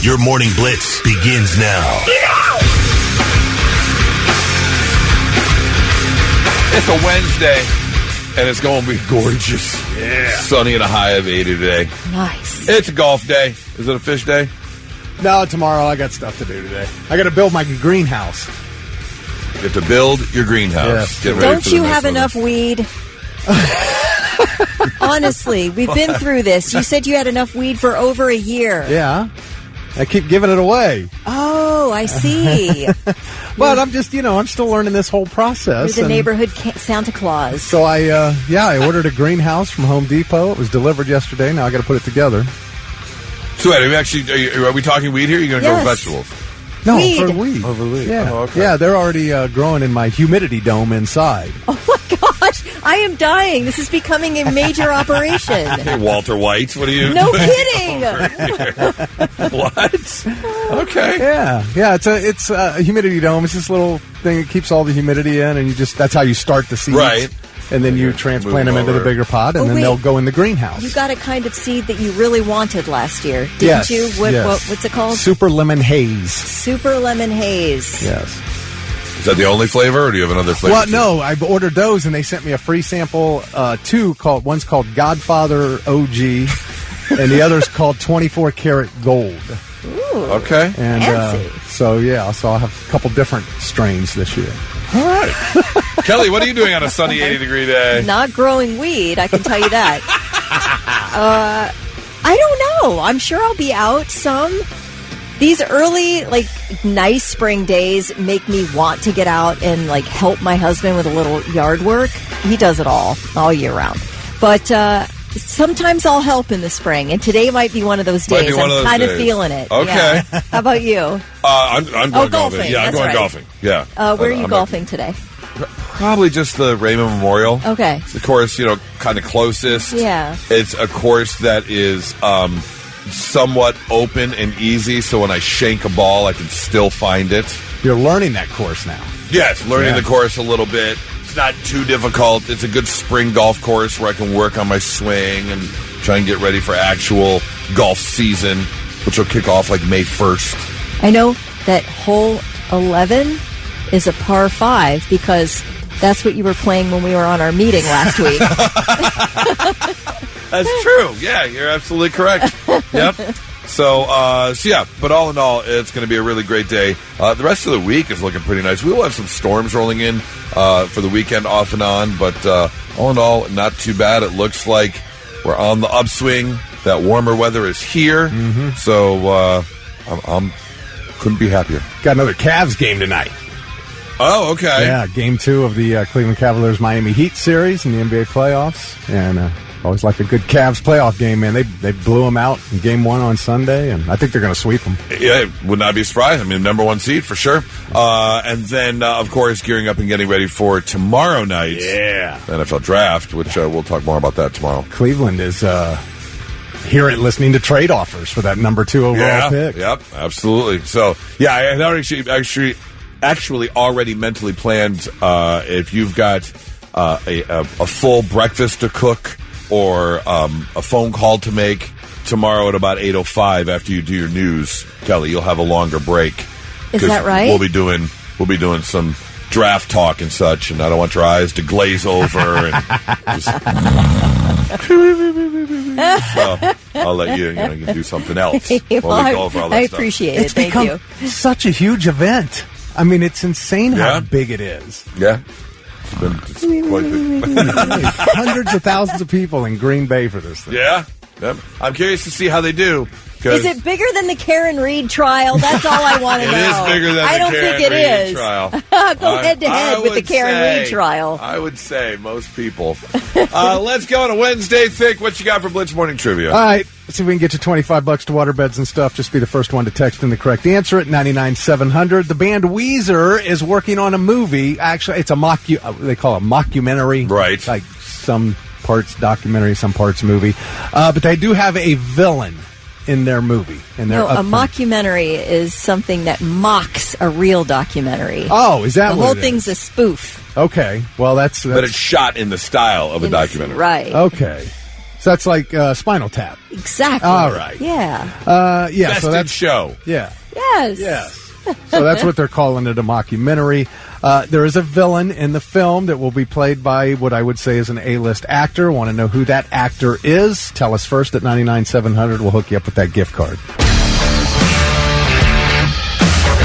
Your morning blitz begins now. It's a Wednesday, and it's going to be gorgeous. Yeah. Sunny and a high of 80 today. Nice. It's a golf day. Is it a fish day? No, tomorrow I got stuff to do today. I got to build my greenhouse. You have to build your greenhouse. Yes. Get ready Don't for the you next have one. enough weed? Honestly, we've been through this. You said you had enough weed for over a year. Yeah. I keep giving it away. Oh, I see. But I'm just, I'm still learning this whole process. You're the neighborhood Santa Claus. So I ordered a greenhouse from Home Depot. It was delivered yesterday. Now I got to put it together. So wait, are we talking weed here? Or are you going to go with vegetables? No, Weed. for weed. Oh, for weed. Yeah. Oh, okay. Yeah, they're already growing in my humidity dome inside. Oh my gosh, I am dying. This is becoming a major operation. Hey, Walter White, what are you No doing kidding. over here? What? Okay. Yeah. It's a humidity dome. It's this little thing that keeps all the humidity in, and that's how you start the seeds. Right. And then you transplant them into the bigger pot, and then they'll go in the greenhouse. You got a kind of seed that you really wanted last year, didn't Yes, you? yes. What's it called? Super lemon haze. Super lemon haze. Yes. Is that the only flavor, or do you have another flavor? Well, no, I ordered those, and they sent me a free sample. One's called Godfather OG, and the other's called 24 Karat Gold. Ooh. Okay. And Fancy. so I'll have a couple different strains this year. All right. Kelly, what are you doing on a sunny 80-degree day? Not growing weed, I can tell you that. I don't know. I'm sure I'll be out some. These early, nice spring days make me want to get out and, help my husband with a little yard work. He does it all year round. But sometimes I'll help in the spring, and today might be one of those days. I'm kind of feeling it. Okay. Yeah. How about you? I'm going golfing. golfing. Yeah, I'm That's going right. golfing. Yeah. Where are you golfing today? Probably just the Raymond Memorial. Okay. It's the course, kind of closest. Yeah. It's a course that is somewhat open and easy, so when I shank a ball, I can still find it. You're learning that course now. Yes, learning the course a little bit. It's not too difficult. It's a good spring golf course where I can work on my swing and try and get ready for actual golf season, which will kick off May 1st. I know that hole 11 is a par 5 because that's what you were playing when we were on our meeting last week. That's true. Yeah, you're absolutely correct. Yep. So yeah, but all in all, it's going to be a really great day. The rest of the week is looking pretty nice. We will have some storms rolling in for the weekend off and on, but all in all, not too bad. It looks like we're on the upswing. That warmer weather is here, so I'm couldn't be happier. Got another Cavs game tonight. Oh, okay. Yeah, Game 2 of the Cleveland Cavaliers-Miami Heat series in the NBA playoffs, and always like a good Cavs playoff game, man. They blew them out in Game 1 on Sunday, and I think they're going to sweep them. Yeah, would not be surprised. I mean, number 1 seed for sure. And then, of course, gearing up and getting ready for tomorrow night. Yeah. NFL draft, which we'll talk more about that tomorrow. Cleveland is listening to trade offers for that number 2 overall pick. Yep, absolutely. So, yeah, I had actually already mentally planned if you've got a full breakfast to cook or a phone call to make tomorrow at about 8:05 after you do your news, Kelly, you'll have a longer break. Is that right? We'll be doing some draft talk and such, and I don't want your eyes to glaze over and just so I'll let you can do something else. While we go over all that I stuff. appreciate it. It's Thank become you. such a huge event. I mean, it's insane how Yeah. big it is. Yeah. It's quite big. Hundreds of thousands of people in Green Bay for this thing. Yeah. Yep. I'm curious to see how they do. Is it bigger than the Karen Reed trial? That's all I want to know. It is bigger than I the don't Karen think it Reed is. trial. Go head to head with the Karen Reed trial. I would say most people. Let's go on a Wednesday. Think what you got for Blitz Morning Trivia. All right, let's see if we can get you $25 to waterbeds and stuff. Just be the first one to text in the correct answer at 99700. The band Weezer is working on a movie. Actually, it's a they call it a mockumentary. Right. Like some parts documentary, some parts movie. But they do have a villain in their movie. And they're a mockumentary is something that mocks a real documentary. Oh, is that the what whole it thing's is? a spoof? Okay, well that's but it's shot in the style of a documentary. Right. Okay. So that's like Spinal Tap. Exactly. All right. Yeah. Yeah. Best so in that's show. Yeah. Yes. Yes. So that's what they're calling it, a mockumentary. There is a villain in the film that will be played by what I would say is an A-list actor. Want to know who that actor is? Tell us first at 99-700. We'll hook you up with that gift card.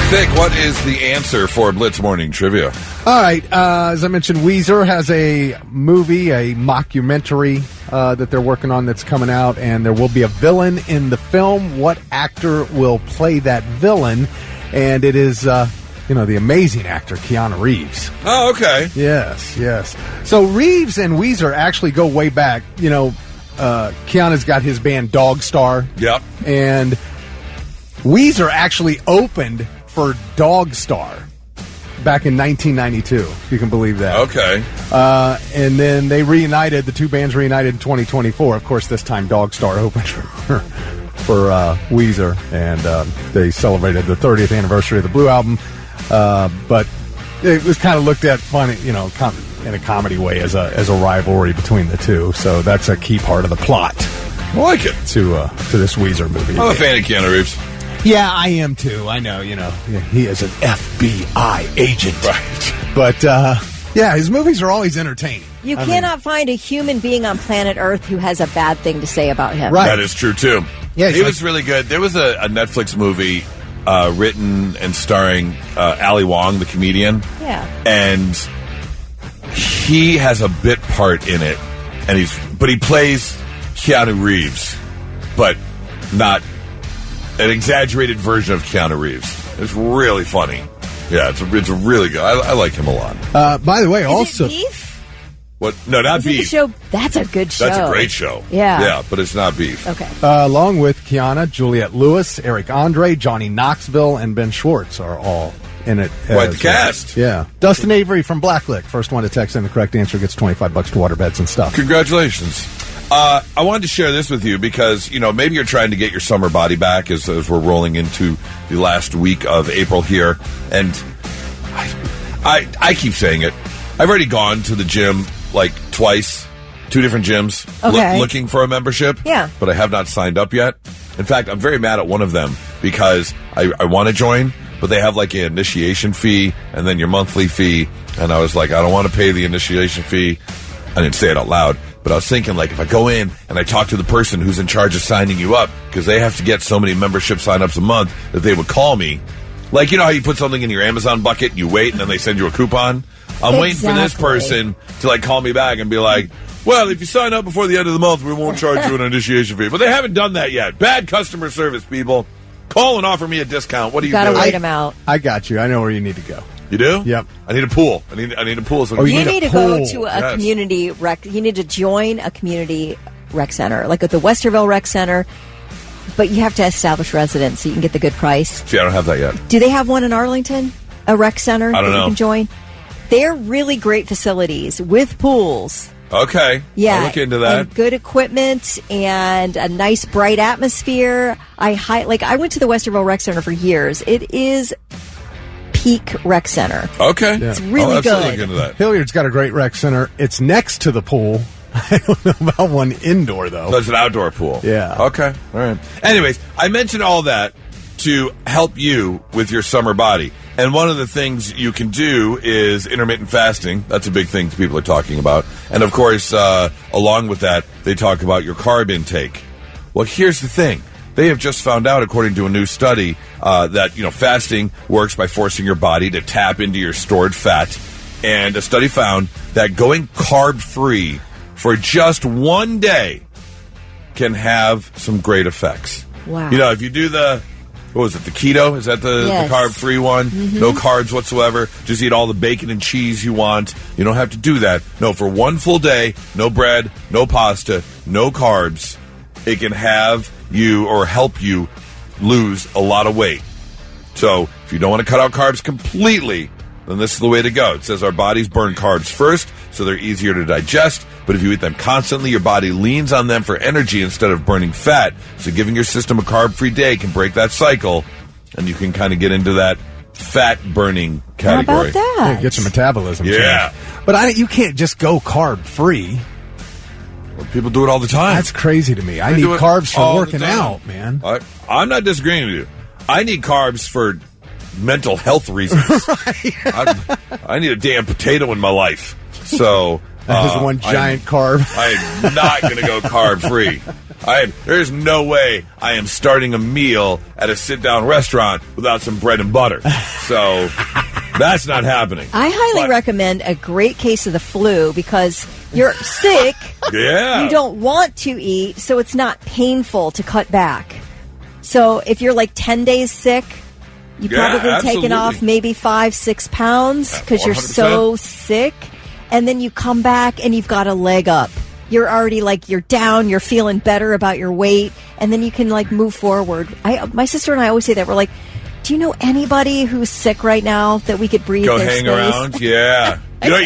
Vic, what is the answer for Blitz Morning Trivia? All right. As I mentioned, Weezer has a movie, a mockumentary that they're working on that's coming out, and there will be a villain in the film. What actor will play that villain? And it is, the amazing actor, Keanu Reeves. Oh, okay. Yes. So Reeves and Weezer actually go way back. Keanu's got his band Dog Star. Yep. And Weezer actually opened for Dog Star back in 1992, if you can believe that. Okay. And then they reunited, the two bands reunited in 2024. Of course, this time Dog Star opened for Weezer, and they celebrated the 30th anniversary of the Blue Album. But it was kind of looked at funny, in a comedy way as a rivalry between the two. So that's a key part of the plot. I like it. To this Weezer movie. I'm a fan of Keanu Reeves. Yeah, I am too. I know, he is an FBI agent. Right. But, his movies are always entertaining. You cannot find a human being on planet Earth who has a bad thing to say about him. Right. That is true, too. Yeah, he was really good. There was a Netflix movie written and starring Ali Wong, the comedian. Yeah. And he has a bit part in it, but he plays Keanu Reeves, but not an exaggerated version of Keanu Reeves. It's really funny. Yeah, it's a really good. I like him a lot. By the way, Is also it Beef? What? No, not Is it the Beef. show? That's a good show. That's a great show. Yeah. Yeah, but it's not Beef. Okay. along with Kiana, Juliette Lewis, Eric Andre, Johnny Knoxville, and Ben Schwartz are all in it. Quite the cast. Yeah. Dustin Avery from Blacklick, first one to text in the correct answer, gets $25 to waterbeds and stuff. Congratulations. I wanted to share this with you because, maybe you're trying to get your summer body back as we're rolling into the last week of April here. And I keep saying it. I've already gone to the gym like twice, 2 different gyms, Okay. looking for a membership. Yeah. But I have not signed up yet. In fact, I'm very mad at one of them because I want to join, but they have like an initiation fee and then your monthly fee. And I was like, I don't want to pay the initiation fee. I didn't say it out loud. But I was thinking, like, if I go in and I talk to the person who's in charge of signing you up, because they have to get so many membership sign-ups a month that they would call me. Like, how you put something in your Amazon bucket and you wait and then they send you a coupon? I'm waiting for this person to, like, call me back and be like, well, if you sign up before the end of the month, we won't charge you an initiation fee. But they haven't done that yet. Bad customer service, people. Call and offer me a discount. What do you do? Gotta wait them out. I got you. I know where you need to go. You do? Yep. I need a pool. I need a pool. So You need to go to a Yes. community rec. You need to join a community rec center, like at the Westerville Rec Center. But you have to establish residence so you can get the good price. See, I don't have that yet. Do they have one in Arlington? A rec center I don't that know. you can join? They're really great facilities with pools. Okay. Yeah, I'll look into that. And good equipment and a nice bright atmosphere. I went to the Westerville Rec Center for years. It is peak rec center. Okay. It's really I'll absolutely good. look into that. Hilliard's got a great rec center. It's next to the pool. I don't know about one indoor, though. So it's an outdoor pool. Yeah. Okay. All right. Anyways, I mentioned all that to help you with your summer body. And one of the things you can do is intermittent fasting. That's a big thing people are talking about. And, of course, along with that, they talk about your carb intake. Well, here's the thing. They have just found out, according to a new study, that fasting works by forcing your body to tap into your stored fat. And a study found that going carb-free for just one day can have some great effects. Wow. If you do the keto? Is that the Yes. carb-free one? Mm-hmm. No carbs whatsoever. Just eat all the bacon and cheese you want. You don't have to do that. No, for one full day, no bread, no pasta, no carbs. It can have you or help you lose a lot of weight. So if you don't want to cut out carbs completely, then this is the way to go. It says our bodies burn carbs first, so they're easier to digest. But if you eat them constantly, your body leans on them for energy instead of burning fat. So giving your system a carb-free day can break that cycle, and you can kind of get into that fat-burning category. How about that? Yeah, get your metabolism Yeah. changed. But you can't just go carb-free. People do it all the time. That's crazy to me. I They need do it carbs all for the working time. out, man. I'm not disagreeing with you. I need carbs for mental health reasons. I need a damn potato in my life. So That is one giant carb. I am not going to go carb free. There's no way I am starting a meal at a sit-down restaurant without some bread and butter. So that's not happening. I highly recommend a great case of the flu because you're sick. Yeah. You don't want to eat, so it's not painful to cut back. So if you're like 10 days sick, you've probably taken off maybe 5-6 pounds because you're so sick. And then you come back and you've got a leg up. You're already you're down, you're feeling better about your weight, and then you can move forward. My sister and I always say that. We're like, do you know anybody who's sick right now that we could breathe Go their hang space? around? Yeah. You know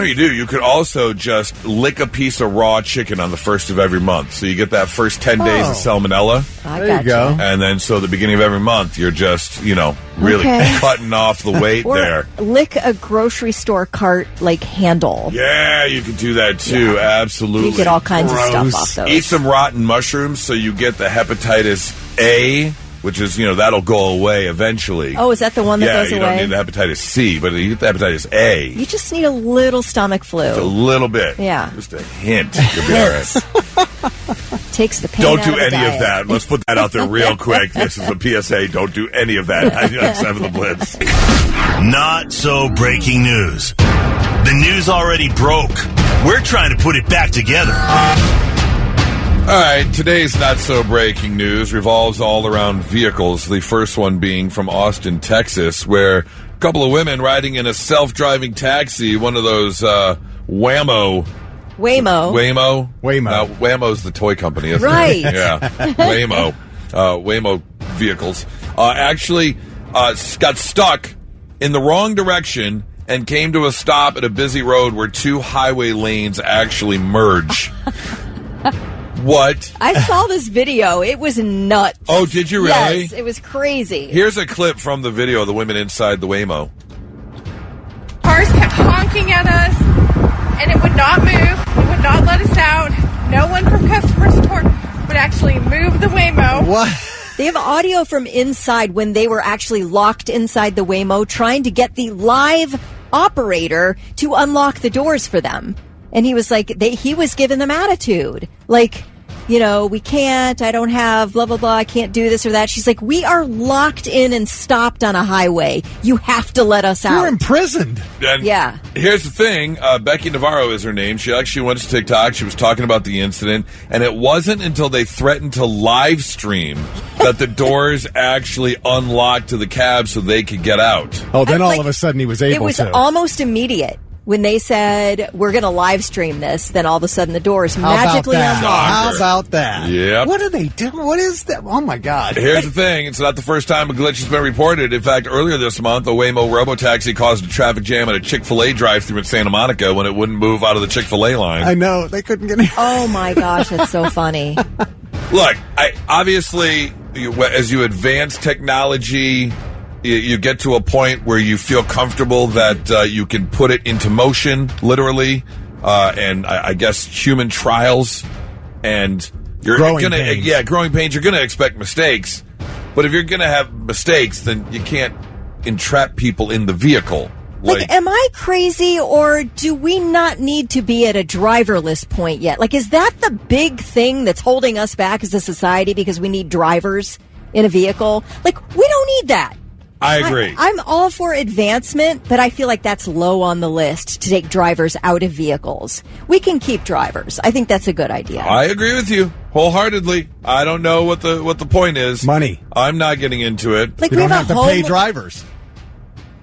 what you do? You could also just lick a piece of raw chicken on the first of every month. So you get that first 10 days of salmonella. There you go. And then so the beginning of every month, you're just, really cutting off the weight Or there. lick a grocery store cart handle. Yeah, you can do that too. Yeah. Absolutely. You get all kinds of stuff off those. Eat some rotten mushrooms so you get the hepatitis A, which is, that'll go away eventually. Oh, is that the one that goes away? Yeah, you don't need the hepatitis C, but you get the hepatitis A. You just need a little stomach flu. Just a little bit. Yeah. Just a hint. You'll be all right. Takes the pain Don't out do of the any diet. of that. Let's put that out there real quick. This is a PSA. Don't do any of that. 99.7 The Blitz. Not so breaking news. The news already broke. We're trying to put it back together. All right, today's not-so-breaking news revolves all around vehicles, the first one being from Austin, Texas, where a couple of women riding in a self-driving taxi, one of those Waymo. Waymo's the toy company, isn't Right. it? Yeah, Waymo. Waymo vehicles actually got stuck in the wrong direction and came to a stop at a busy road where two highway lanes actually merge. What? I saw this video. It was nuts. Oh, did you really? Yes, it was crazy. Here's a clip from the video of the women inside the Waymo. Cars kept honking at us, and it would not move. It would not let us out. No one from customer support would actually move the Waymo. What? They have audio from inside when they were actually locked inside the Waymo trying to get the live operator to unlock the doors for them. And he was he was giving them attitude. We can't, I don't have, blah, blah, blah, I can't do this or that. She's like, we are locked in and stopped on a highway. You have to let us out. You're imprisoned. And Yeah. Here's the thing. Becky Navarro is her name. She actually went to TikTok. She was talking about the incident. And it wasn't until they threatened to live stream that the doors actually unlocked to the cab so they could get out. Oh, then all of a sudden he was able to. It was almost immediate. When they said, we're going to live stream this, then all of a sudden the doors magically unlocked. How about that? Yep. What are they doing? What is that? Oh, my God. Here's the thing. It's not the first time a glitch has been reported. In fact, earlier this month, a Waymo robotaxi caused a traffic jam at a Chick-fil-A drive-thru in Santa Monica when it wouldn't move out of the Chick-fil-A line. I know. They couldn't get in. Oh, my gosh, that's so funny. Look, obviously, as you advance technology, you get to a point where you feel comfortable that you can put it into motion, literally, and I guess human trials, and you're growing gonna, pains. yeah, growing pains. You're gonna expect mistakes, but if you're gonna have mistakes, then you can't entrap people in the vehicle. Am I crazy, or do we not need to be at a driverless point yet? Is that the big thing that's holding us back as a society because we need drivers in a vehicle? We don't need that. I agree. I'm all for advancement, but I feel like that's low on the list to take drivers out of vehicles. We can keep drivers. I think that's a good idea. I agree with you wholeheartedly. I don't know what the point is. Money. I'm not getting into it. You don't have to pay drivers.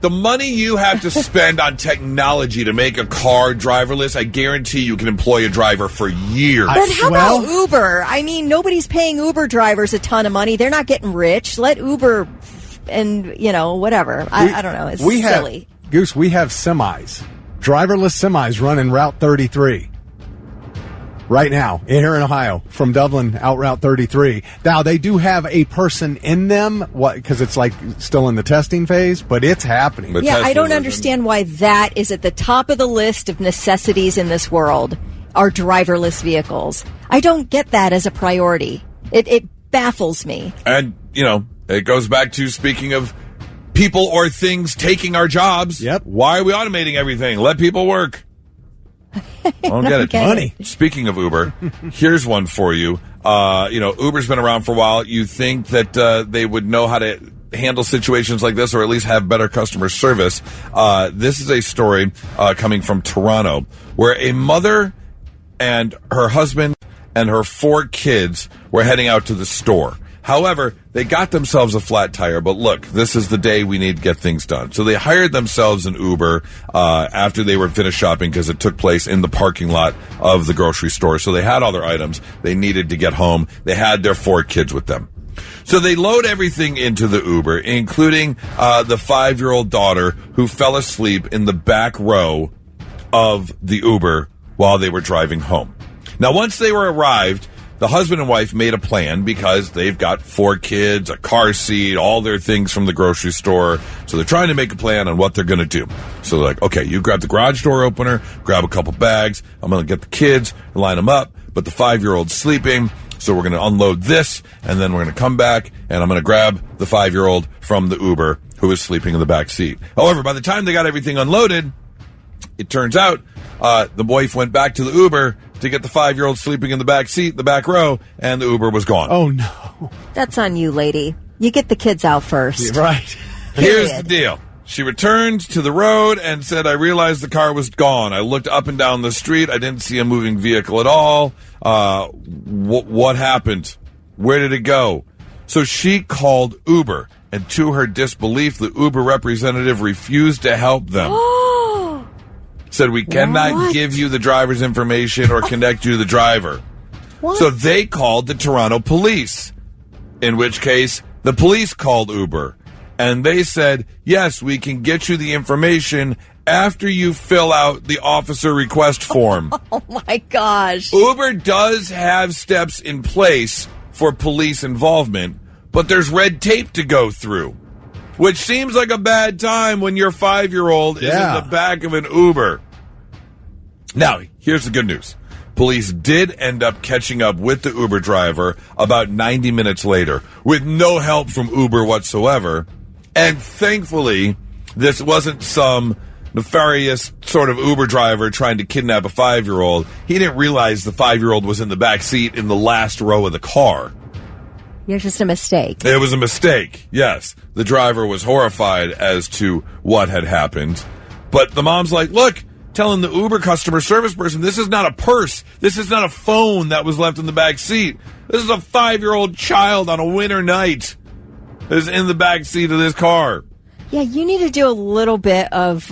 The money you have to spend on technology to make a car driverless, I guarantee you can employ a driver for years. But how about Uber? I mean, nobody's paying Uber drivers a ton of money. They're not getting rich. Let Uber and, whatever. I don't know. It's silly. Goose, we have semis. Driverless semis running Route 33. Right now, here in Ohio, from Dublin out Route 33. Now, they do have a person in them, because it's still in the testing phase, but it's happening. Yeah, I don't understand why that is at the top of the list of necessities in this world. are driverless vehicles. I don't get that as a priority. It baffles me. And, it goes back to speaking of people or things taking our jobs. Yep. Why are we automating everything? Let people work. I don't get it. Money. Speaking of Uber, here's one for you. Uber's been around for a while. You think that they would know how to handle situations like this, or at least have better customer service. This is a story coming from Toronto, where a mother and her husband and her 4 kids were heading out to the store. However, they got themselves a flat tire, but look, this is the day we need to get things done. So they hired themselves an Uber after they were finished shopping, because it took place in the parking lot of the grocery store. So they had all their items they needed to get home. They had their 4 kids with them. So they load everything into the Uber, including the 5-year-old daughter, who fell asleep in the back row of the Uber while they were driving home. Now, once they were arrived, the husband and wife made a plan, because they've got 4 kids, a car seat, all their things from the grocery store. So they're trying to make a plan on what they're going to do. So they're like, okay, you grab the garage door opener, grab a couple bags. I'm going to get the kids and line them up, but the 5-year-old's sleeping. So we're going to unload this, and then we're going to come back, and I'm going to grab the 5-year-old from the Uber who is sleeping in the back seat. However, by the time they got everything unloaded, it turns out the wife went back to the Uber to get the 5-year-old sleeping in the back seat, the back row, and the Uber was gone. Oh, no. That's on you, lady. You get the kids out first. Right. Here's the deal. She returned to the road and said, I realized the car was gone. I looked up and down the street. I didn't see a moving vehicle at all. What happened? Where did it go? So she called Uber, and to her disbelief, the Uber representative refused to help them. Said, we cannot give you the driver's information or connect you to the driver. What? So they called the Toronto police, in which case the police called Uber. And they said, yes, we can get you the information after you fill out the officer request form. Oh, my gosh. Uber does have steps in place for police involvement, but there's red tape to go through, which seems like a bad time when your 5-year-old is in the back of an Uber. Now, here's the good news. Police did end up catching up with the Uber driver about 90 minutes later, with no help from Uber whatsoever. And thankfully, this wasn't some nefarious sort of Uber driver trying to kidnap a 5-year-old. He didn't realize the 5-year-old was in the back seat in the last row of the car. You're just a mistake. It was a mistake, yes. The driver was horrified as to what had happened. But the mom's like, look, telling the Uber customer service person, this is not a purse. This is not a phone that was left in the back seat. This is a 5-year-old child on a winter night that is in the back seat of this car. Yeah, you need to do a little bit of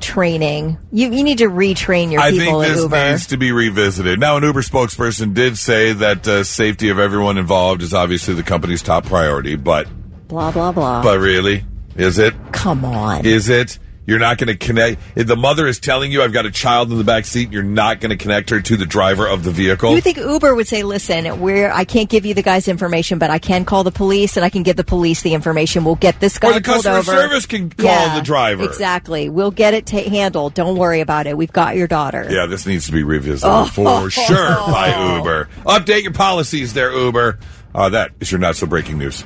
training. You need to retrain your people at Uber. I think this needs to be revisited. Now, an Uber spokesperson did say that safety of everyone involved is obviously the company's top priority, but... Blah, blah, blah. But really? Is it? Come on. Is it? You're not going to connect. If the mother is telling you, I've got a child in the back seat, you're not going to connect her to the driver of the vehicle? You think Uber would say, listen, I can't give you the guy's information, but I can call the police and I can give the police the information. We'll get this guy pulled over. Or the customer service can call the driver. Exactly. We'll get it handled. Don't worry about it. We've got your daughter. Yeah, this needs to be revisited for sure by Uber. Update your policies there, Uber. That is your not-so-breaking news.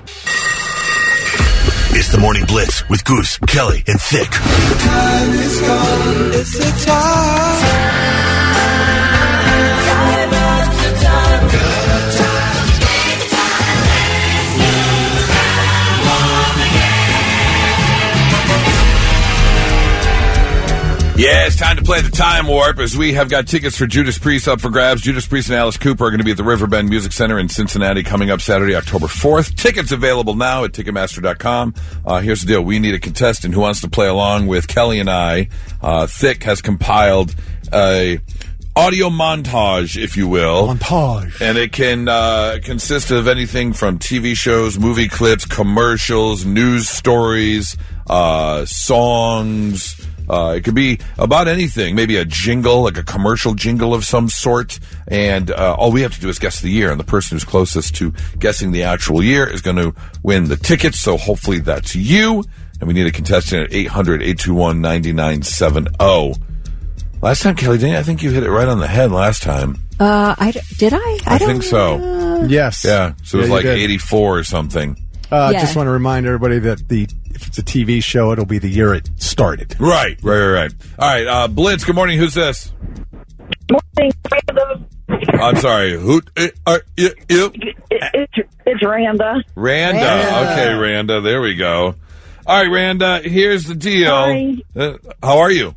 It's the Morning Blitz with Goose, Kelly, and Thick. The time is gone. It's the time. Time after time. Good times. Yeah, it's time to play the Time Warp, as we have got tickets for Judas Priest up for grabs. Judas Priest and Alice Cooper are going to be at the Riverbend Music Center in Cincinnati coming up Saturday, October 4th. Tickets available now at Ticketmaster.com. Here's the deal. We need a contestant who wants to play along with Kelly and I. Thick has compiled a audio montage, if you will. Montage. And it can consist of anything from TV shows, movie clips, commercials, news stories, songs. It could be about anything, maybe a jingle, like a commercial jingle of some sort. And all we have to do is guess the year. And the person who's closest to guessing the actual year is going to win the tickets. So hopefully that's you. And we need a contestant at 800-821-9970. Last time, Kelly, I think you hit it right on the head last time. Did I? I think so. Yes. Yeah. So it was like 84 or something. Just want to remind everybody that if it's a TV show, it'll be the year it started. Right. All right. Blitz, good morning. Who's this? Morning. I'm sorry. Who are you? It's Randa. Randa. Okay, Randa. There we go. All right, Randa, here's the deal. Hi. How are you?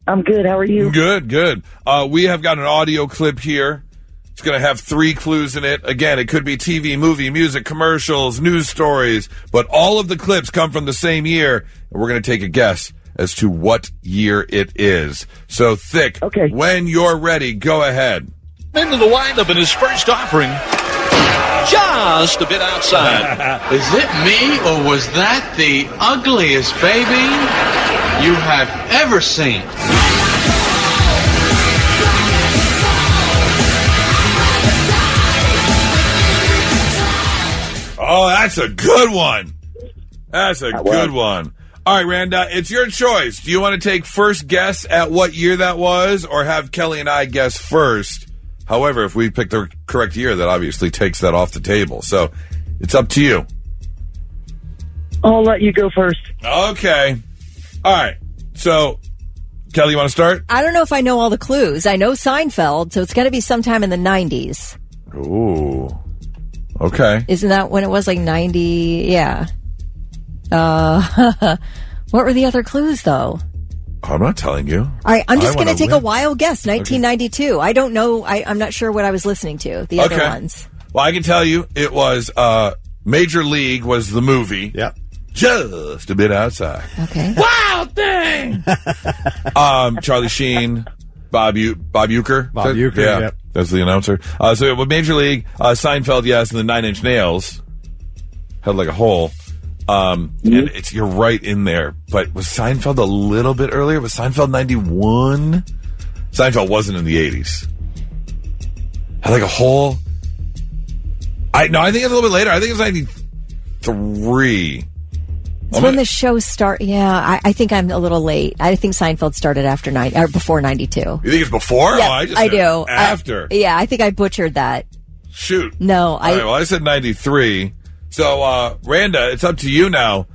I'm good. How are you? Good. We have got an audio clip here. It's going to have 3 clues in it. Again, it could be TV, movie, music, commercials, news stories, but all of the clips come from the same year, and we're going to take a guess as to what year it is. So, Thick, okay. When you're ready, go ahead. Into the windup in his first offering, just a bit outside. Is it me, or was that the ugliest baby you have ever seen? Oh, that's a good one. That's a good one. All right, Randa, it's your choice. Do you want to take first guess at what year that was, or have Kelly and I guess first? However, if we pick the correct year, that obviously takes that off the table. So it's up to you. I'll let you go first. Okay. All right. So, Kelly, you want to start? I don't know if I know all the clues. I know Seinfeld, so it's got to be sometime in the 90s. Ooh. Okay. Isn't that when it was like 90? Yeah. What were the other clues, though? I'm not telling you. All right, I'm just going to take win. a wild guess. 1992. Okay. I don't know. I'm not sure what I was listening to. The other ones. Well, I can tell you it was Major League was the movie. Yep. Just a bit outside. Okay. Wild thing! Charlie Sheen, Bob Uecker. Bob Uecker, yeah. Yep. That's the announcer. So with Major League, Seinfeld, yes, and the 9 Inch Nails had like a hole. And you're right in there. But was Seinfeld a little bit earlier? Was Seinfeld 91? Seinfeld wasn't in the 80s. Had like a hole. I think it's a little bit later. I think it's 93. It's when the show started. Yeah, I think I'm a little late. I think Seinfeld started after before 92. You think it's before? Yeah, Oh, I do. After. I think I butchered that. Shoot. No, All right, well, I said 93. So, Randa, it's up to you now.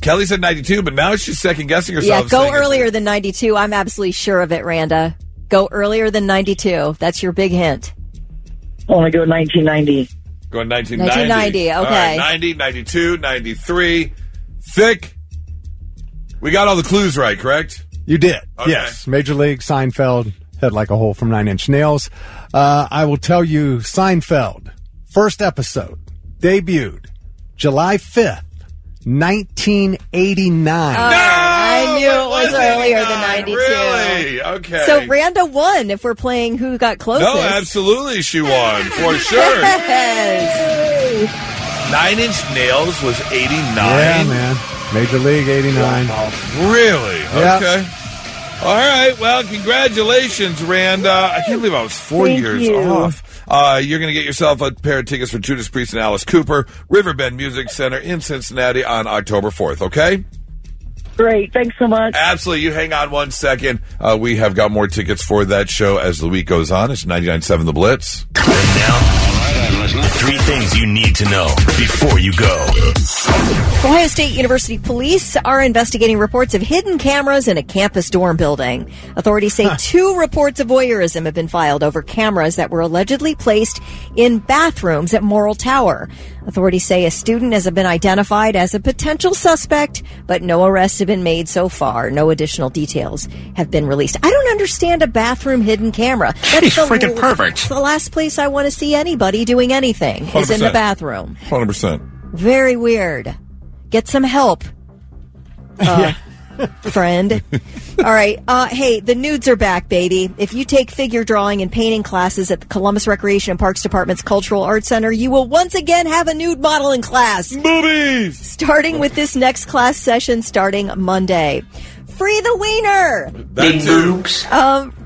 Kelly said 92, but now she's second-guessing herself. Yeah, go earlier than 92. I'm absolutely sure of it, Randa. Go earlier than 92. That's your big hint. I want to go 1990. Going 1990. 1990, okay. All right, 90, 92, 93. Thick. We got all the clues right, correct? You did. Okay. Yes. Major League, Seinfeld, Head Like a Hole from 9 Inch Nails. I will tell you, Seinfeld, first episode, debuted July 5th, 1989. I knew it was earlier than 92. Really? Okay. So Randa won if we're playing who got closest. No, absolutely she won, for sure. Yes. 9 Inch Nails was 89? Yeah, man. Major League, 89. Really? Yep. Okay. All right. Well, congratulations, Randa. I can't believe I was 4 years off. You're going to get yourself a pair of tickets for Judas Priest and Alice Cooper, Riverbend Music Center in Cincinnati on October 4th, okay? Great. Thanks so much. Absolutely. You hang on 1 second. We have got more tickets for that show as the week goes on. It's 99.7 The Blitz. And now, 3 things you need to know before you go. Ohio State University police are investigating reports of hidden cameras in a campus dorm building. Authorities say 2 reports of voyeurism have been filed over cameras that were allegedly placed in bathrooms at Morrill Tower. Authorities say a student has been identified as a potential suspect, but no arrests have been made so far. No additional details have been released. I don't understand a bathroom hidden camera. That's freaking perfect. The last place I want to see anybody doing anything is in the 100%. bathroom. 100%. Very weird. Get some help, friend. All right. Hey, the nudes are back, baby. If you take figure drawing and painting classes at the Columbus Recreation and Parks Department's Cultural Arts Center, you will once again have a nude modeling class. Boobies! Starting with this next class session starting Monday. Free the wiener! Big boobs.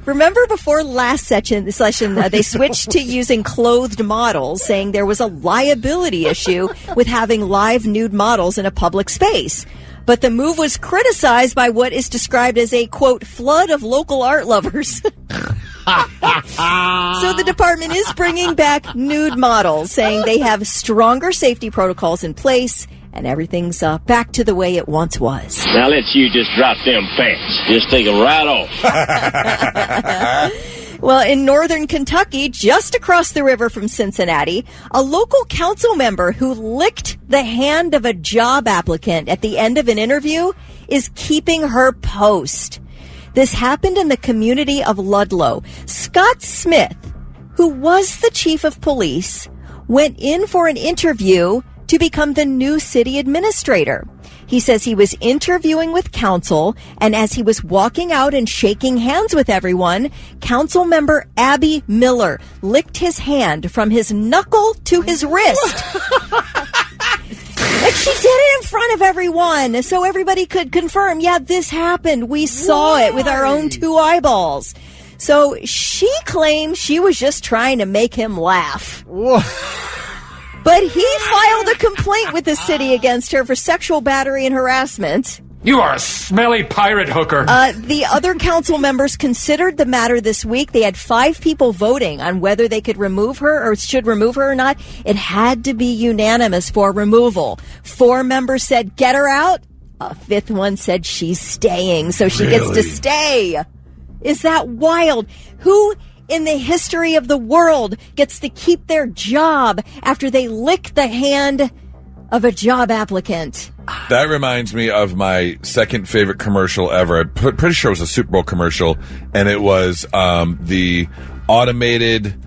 Remember before last session they switched to using clothed models, saying there was a liability issue with having live nude models in a public space. But the move was criticized by what is described as a, quote, flood of local art lovers. So the department is bringing back nude models, saying they have stronger safety protocols in place and everything's back to the way it once was. Now let's you just drop them pants. Just take them right off. Well, in northern Kentucky, just across the river from Cincinnati, a local council member who licked the hand of a job applicant at the end of an interview is keeping her post. This happened in the community of Ludlow. Scott Smith, who was the chief of police, went in for an interview to become the new city administrator. He says he was interviewing with council, and as he was walking out and shaking hands with everyone, council member Abby Miller licked his hand from his knuckle to his wrist. Like she did it in front of everyone, so everybody could confirm, yeah, this happened. We saw it with our own two eyeballs. So she claims she was just trying to make him laugh. But he filed a complaint with the city against her for sexual battery and harassment. You are a smelly pirate hooker. The other council members considered the matter this week. They had 5 people voting on whether they could remove her or should remove her or not. It had to be unanimous for removal. 4 members said, get her out. A 5th one said she's staying, so she gets to stay. Is that wild? Who in the history of the world gets to keep their job after they lick the hand of a job applicant? That reminds me of my second favorite commercial ever. I'm pretty sure it was a Super Bowl commercial, and it was the automated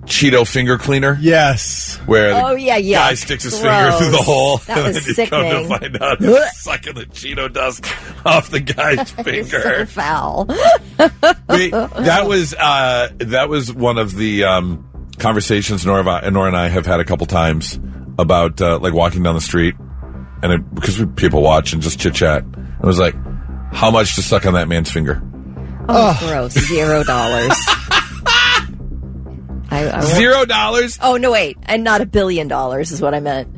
Cheeto finger cleaner. Yes. Where the guy sticks his finger through the hole. That and was then you sickening. come to find out he's sucking the Cheeto dust off the guy's finger. So foul. Wait, that was one of the conversations Nora and I have had a couple times about like walking down the street, and because people watch and just chit chat. It was like, how much to suck on that man's finger? Oh, gross. $0. $0? Oh, no, wait. And not $1 billion is what I meant.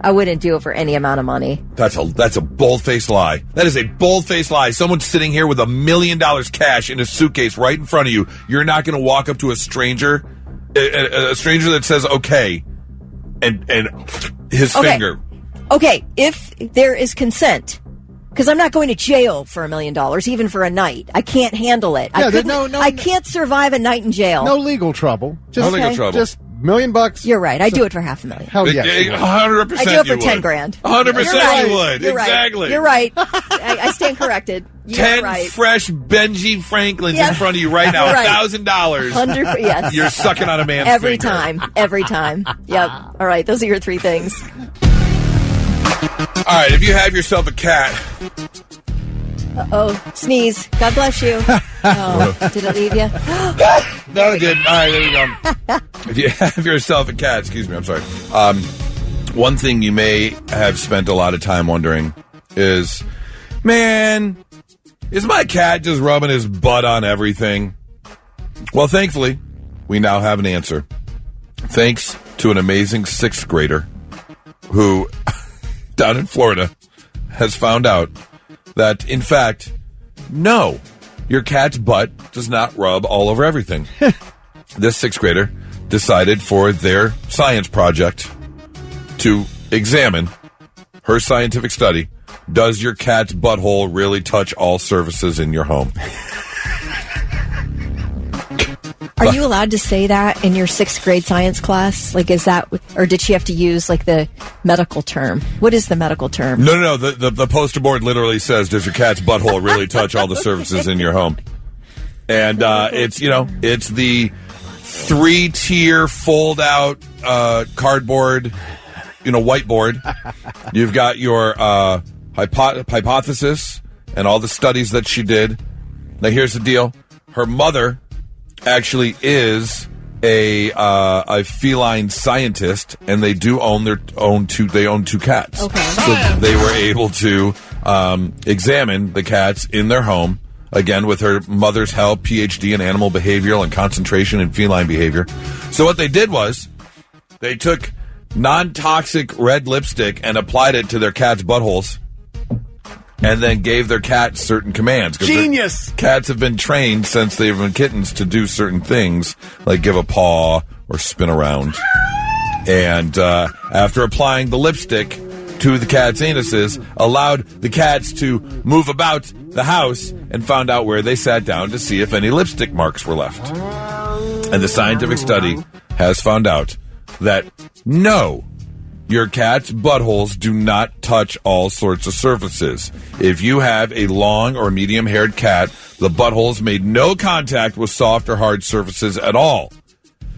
I wouldn't do it for any amount of money. That's a bold-faced lie. That is a bold-faced lie. Someone's sitting here with $1 million cash in a suitcase right in front of you. You're not going to walk up to a stranger that says okay, and his finger. Okay, if there is consent, because I'm not going to jail for $1 million, even for a night. I can't handle it. Yeah, I can't survive a night in jail. No legal trouble. Just, no legal trouble. Just $1 million. You're right. I do it for $500,000. Hell yeah. 100%. I do it for 10 grand. 100% you would. You're Exactly. Right. You're right. I stand corrected. You're 10 right. fresh Benji Franklins in front of you right now. Right. $1,000. 100%. Yes. You're sucking on a man's Every finger. time. Every time. Yep. All right. Those are your 3 things. All right. If you have yourself a cat. Uh-oh. Sneeze. God bless you. Oh, did it leave you? No, it didn't. All right, there you go. If you have yourself a cat, excuse me, I'm sorry. One thing you may have spent a lot of time wondering is, man, is my cat just rubbing his butt on everything? Well, thankfully, we now have an answer. Thanks to an amazing 6th grader who, down in Florida, has found out that, in fact, no, your cat's butt does not rub all over everything. This 6th grader decided for their science project to examine her scientific study. Does your cat's butthole really touch all surfaces in your home? Are you allowed to say that in your 6th grade science class? Like, is that, or did she have to use like the medical term? What is the medical term? No. The poster board literally says, "Does your cat's butthole really touch all the surfaces in your home?" And it's the 3-tier fold out cardboard, whiteboard. You've got your hypothesis and all the studies that she did. Now here's the deal: her mother actually is a feline scientist, and they do own two cats. Okay. So they were able to examine the cats in their home, again with her mother's help, PhD in animal behavioral and concentration in feline behavior. So what they did was they took non-toxic red lipstick and applied it to their cats' buttholes. and then gave their cats certain commands. Genius! Cats have been trained since they've been kittens to do certain things, like give a paw or spin around. And after applying the lipstick to the cat's anuses, allowed the cats to move about the house and found out where they sat down to see if any lipstick marks were left. And the scientific study has found out that no, your cat's buttholes do not touch all sorts of surfaces. If you have a long or medium-haired cat, the buttholes made no contact with soft or hard surfaces at all.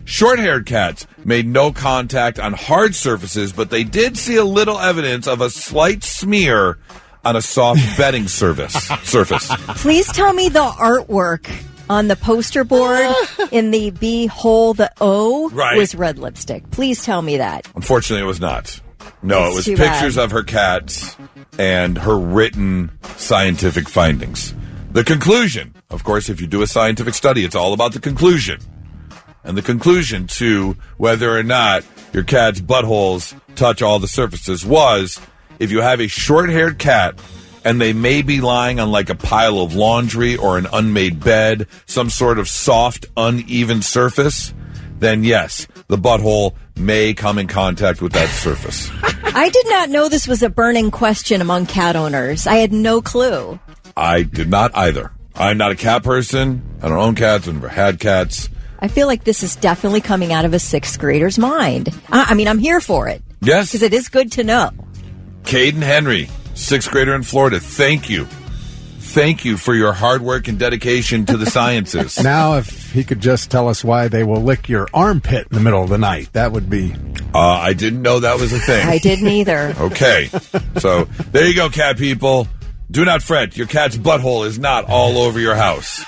Short-haired cats made no contact on hard surfaces, but they did see a little evidence of a slight smear on a soft bedding surface. Please tell me the artwork on the poster board in the B hole, the O, was red lipstick. Please tell me that. Unfortunately, it was not. No, That's it was too pictures bad. of her cats and her written scientific findings. The conclusion, of course, if you do a scientific study, it's all about the conclusion. And the conclusion to whether or not your cat's buttholes touch all the surfaces was, if you have a short-haired cat and they may be lying on like a pile of laundry or an unmade bed, some sort of soft, uneven surface, then yes, the butthole may come in contact with that surface. I did not know this was a burning question among cat owners. I had no clue. I did not either. I'm not a cat person. I don't own cats. I've never had cats. I feel like this is definitely coming out of a sixth grader's mind. I mean, I'm here for it. Yes. Because it is good to know. Caden Henry, sixth grader in Florida, thank you. Thank you for your hard work and dedication to the sciences. Now, if he could just tell us why they will lick your armpit in the middle of the night, that would be... I didn't know that was a thing. I didn't either. Okay. So, there you go, cat people. Do not fret. Your cat's butthole is not all over your house.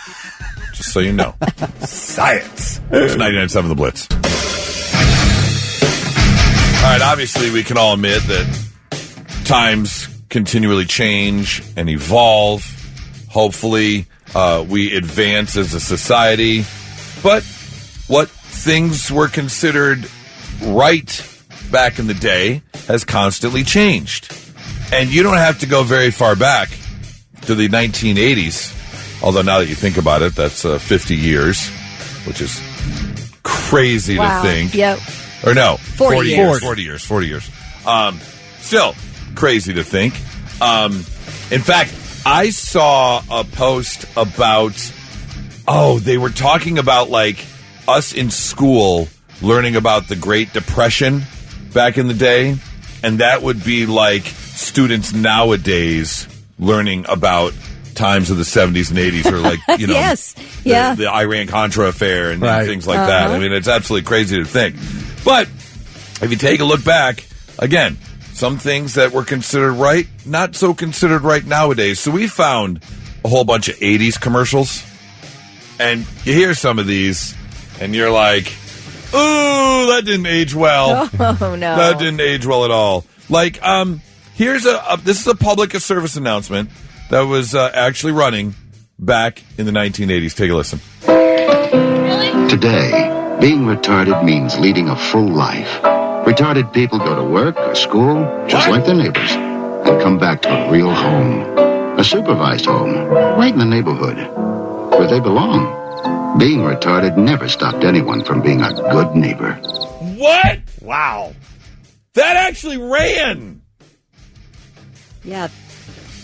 Just so you know. Science. It's 99.7 The Blitz. All right, obviously we can all admit that times continually change and evolve. Hopefully we advance as a society. But what things were considered right back in the day has constantly changed. And you don't have to go very far back to the 1980s. Although now that you think about it, that's 50 years, which is crazy to think. Yep. Or no, 40 years. 40 years. Still crazy to think. In fact, I saw a post about, they were talking about like us in school learning about the Great Depression back in the day. And that would be like students nowadays learning about times of the 70s and 80s, or like, you know, yes. Yeah. the Iran-Contra affair and Right. things like that. I mean, it's absolutely crazy to think. But if you take a look back, again, some things that were considered right, not so considered right nowadays. So we found a whole bunch of 80s commercials, and you hear some of these, and you're like, ooh, that didn't age well. Oh, no. That didn't age well at all. Like, this is a public service announcement that was actually running back in the 1980s. Take a listen. Today, being retarded means leading a full life. Retarded people go to work or school just like their neighbors and come back to a real home. A supervised home, right in the neighborhood, where they belong. Being retarded never stopped anyone from being a good neighbor. What? Wow. That actually ran. Yeah.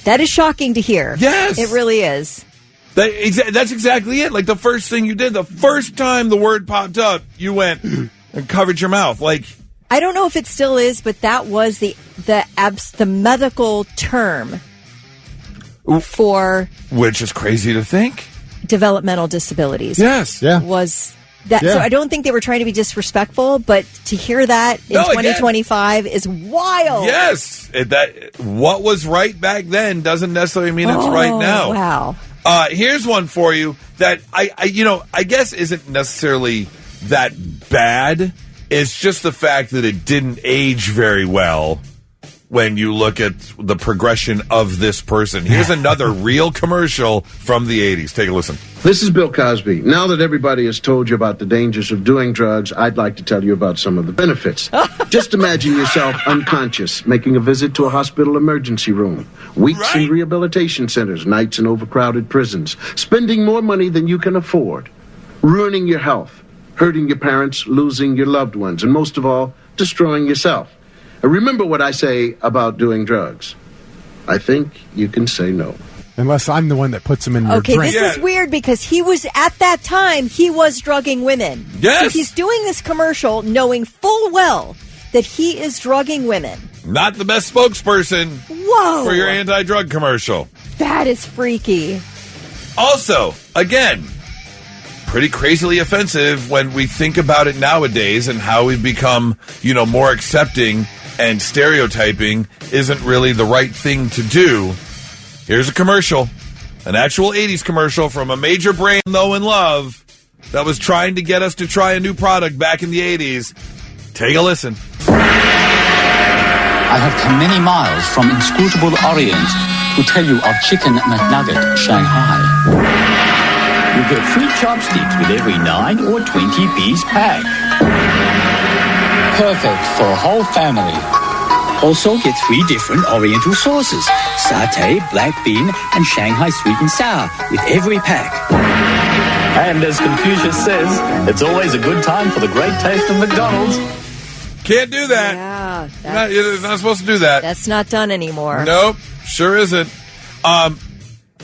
That is shocking to hear. Yes. It really is. That's exactly it. Like the first thing you did, the first time the word popped up, you went and covered your mouth. Like, I don't know if it still is, but that was the medical term for which is crazy to think. developmental disabilities. Yes. Yeah. Was that Yeah. so? I don't think they were trying to be disrespectful, but to hear that in 2025 is wild. Yes. What was right back then doesn't necessarily mean it's right now. Wow. Here's one for you that I guess isn't necessarily that bad. It's just the fact that it didn't age very well when you look at the progression of this person. Here's another real commercial from the 80s. Take a listen. This is Bill Cosby. Now that everybody has told you about the dangers of doing drugs, I'd like to tell you about some of the benefits. Just imagine yourself unconscious, making a visit to a hospital emergency room, weeks in rehabilitation centers, nights in overcrowded prisons, spending more money than you can afford, ruining your health, hurting your parents, losing your loved ones, and most of all, destroying yourself. Remember what I say about doing drugs. I think you can say no. Unless I'm the one that puts them in your Okay, drink. this is weird because he was, at that time, he was drugging women. Yes. So he's doing this commercial knowing full well that he is drugging women. Not the best spokesperson for your anti-drug commercial. That is freaky. Also, again, pretty crazily offensive when we think about it nowadays and how we've become, more accepting and stereotyping isn't really the right thing to do. Here's a commercial, an actual 80s commercial from a major brand, though, in love, that was trying to get us to try a new product back in the 80s. Take a listen. I have come many miles from inscrutable Orient to tell you of Chicken McNugget Shanghai. You get free chopsticks with every 9 or 20 piece pack. Perfect for a whole family. Also get 3 different Oriental sauces, satay, black bean, and Shanghai sweet and sour with every pack. And as Confucius says, it's always a good time for the great taste of McDonald's. Can't do that. Yeah. You're not supposed to do that. That's not done anymore. Nope, sure isn't.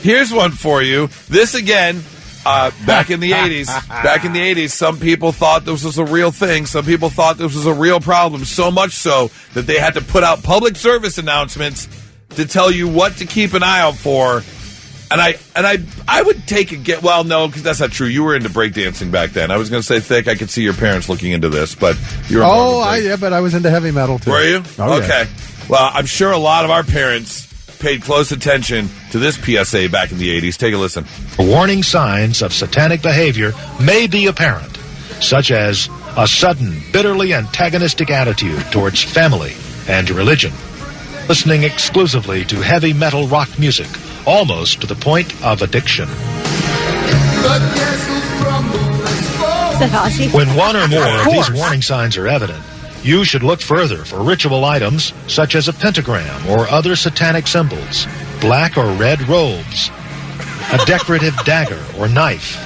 Here's one for you. This again, back in the 80s. Back in the 80s, some people thought this was a real thing. Some people thought this was a real problem, so much so that they had to put out public service announcements to tell you what to keep an eye out for. And I would take a get. Well, no, because that's not true. You were into breakdancing back then. I was going to say, Thick, I could see your parents looking into this, but you're. But I was into heavy metal too. Were you? Oh, okay. Yeah. Well, I'm sure a lot of our parents paid close attention to this PSA back in the 80s. Take a listen. Warning signs of satanic behavior may be apparent, such as a sudden, bitterly antagonistic attitude towards family and religion, listening exclusively to heavy metal rock music, almost to the point of addiction. When one or more of these warning signs are evident, you should look further for ritual items such as a pentagram or other satanic symbols, black or red robes, a decorative dagger or knife,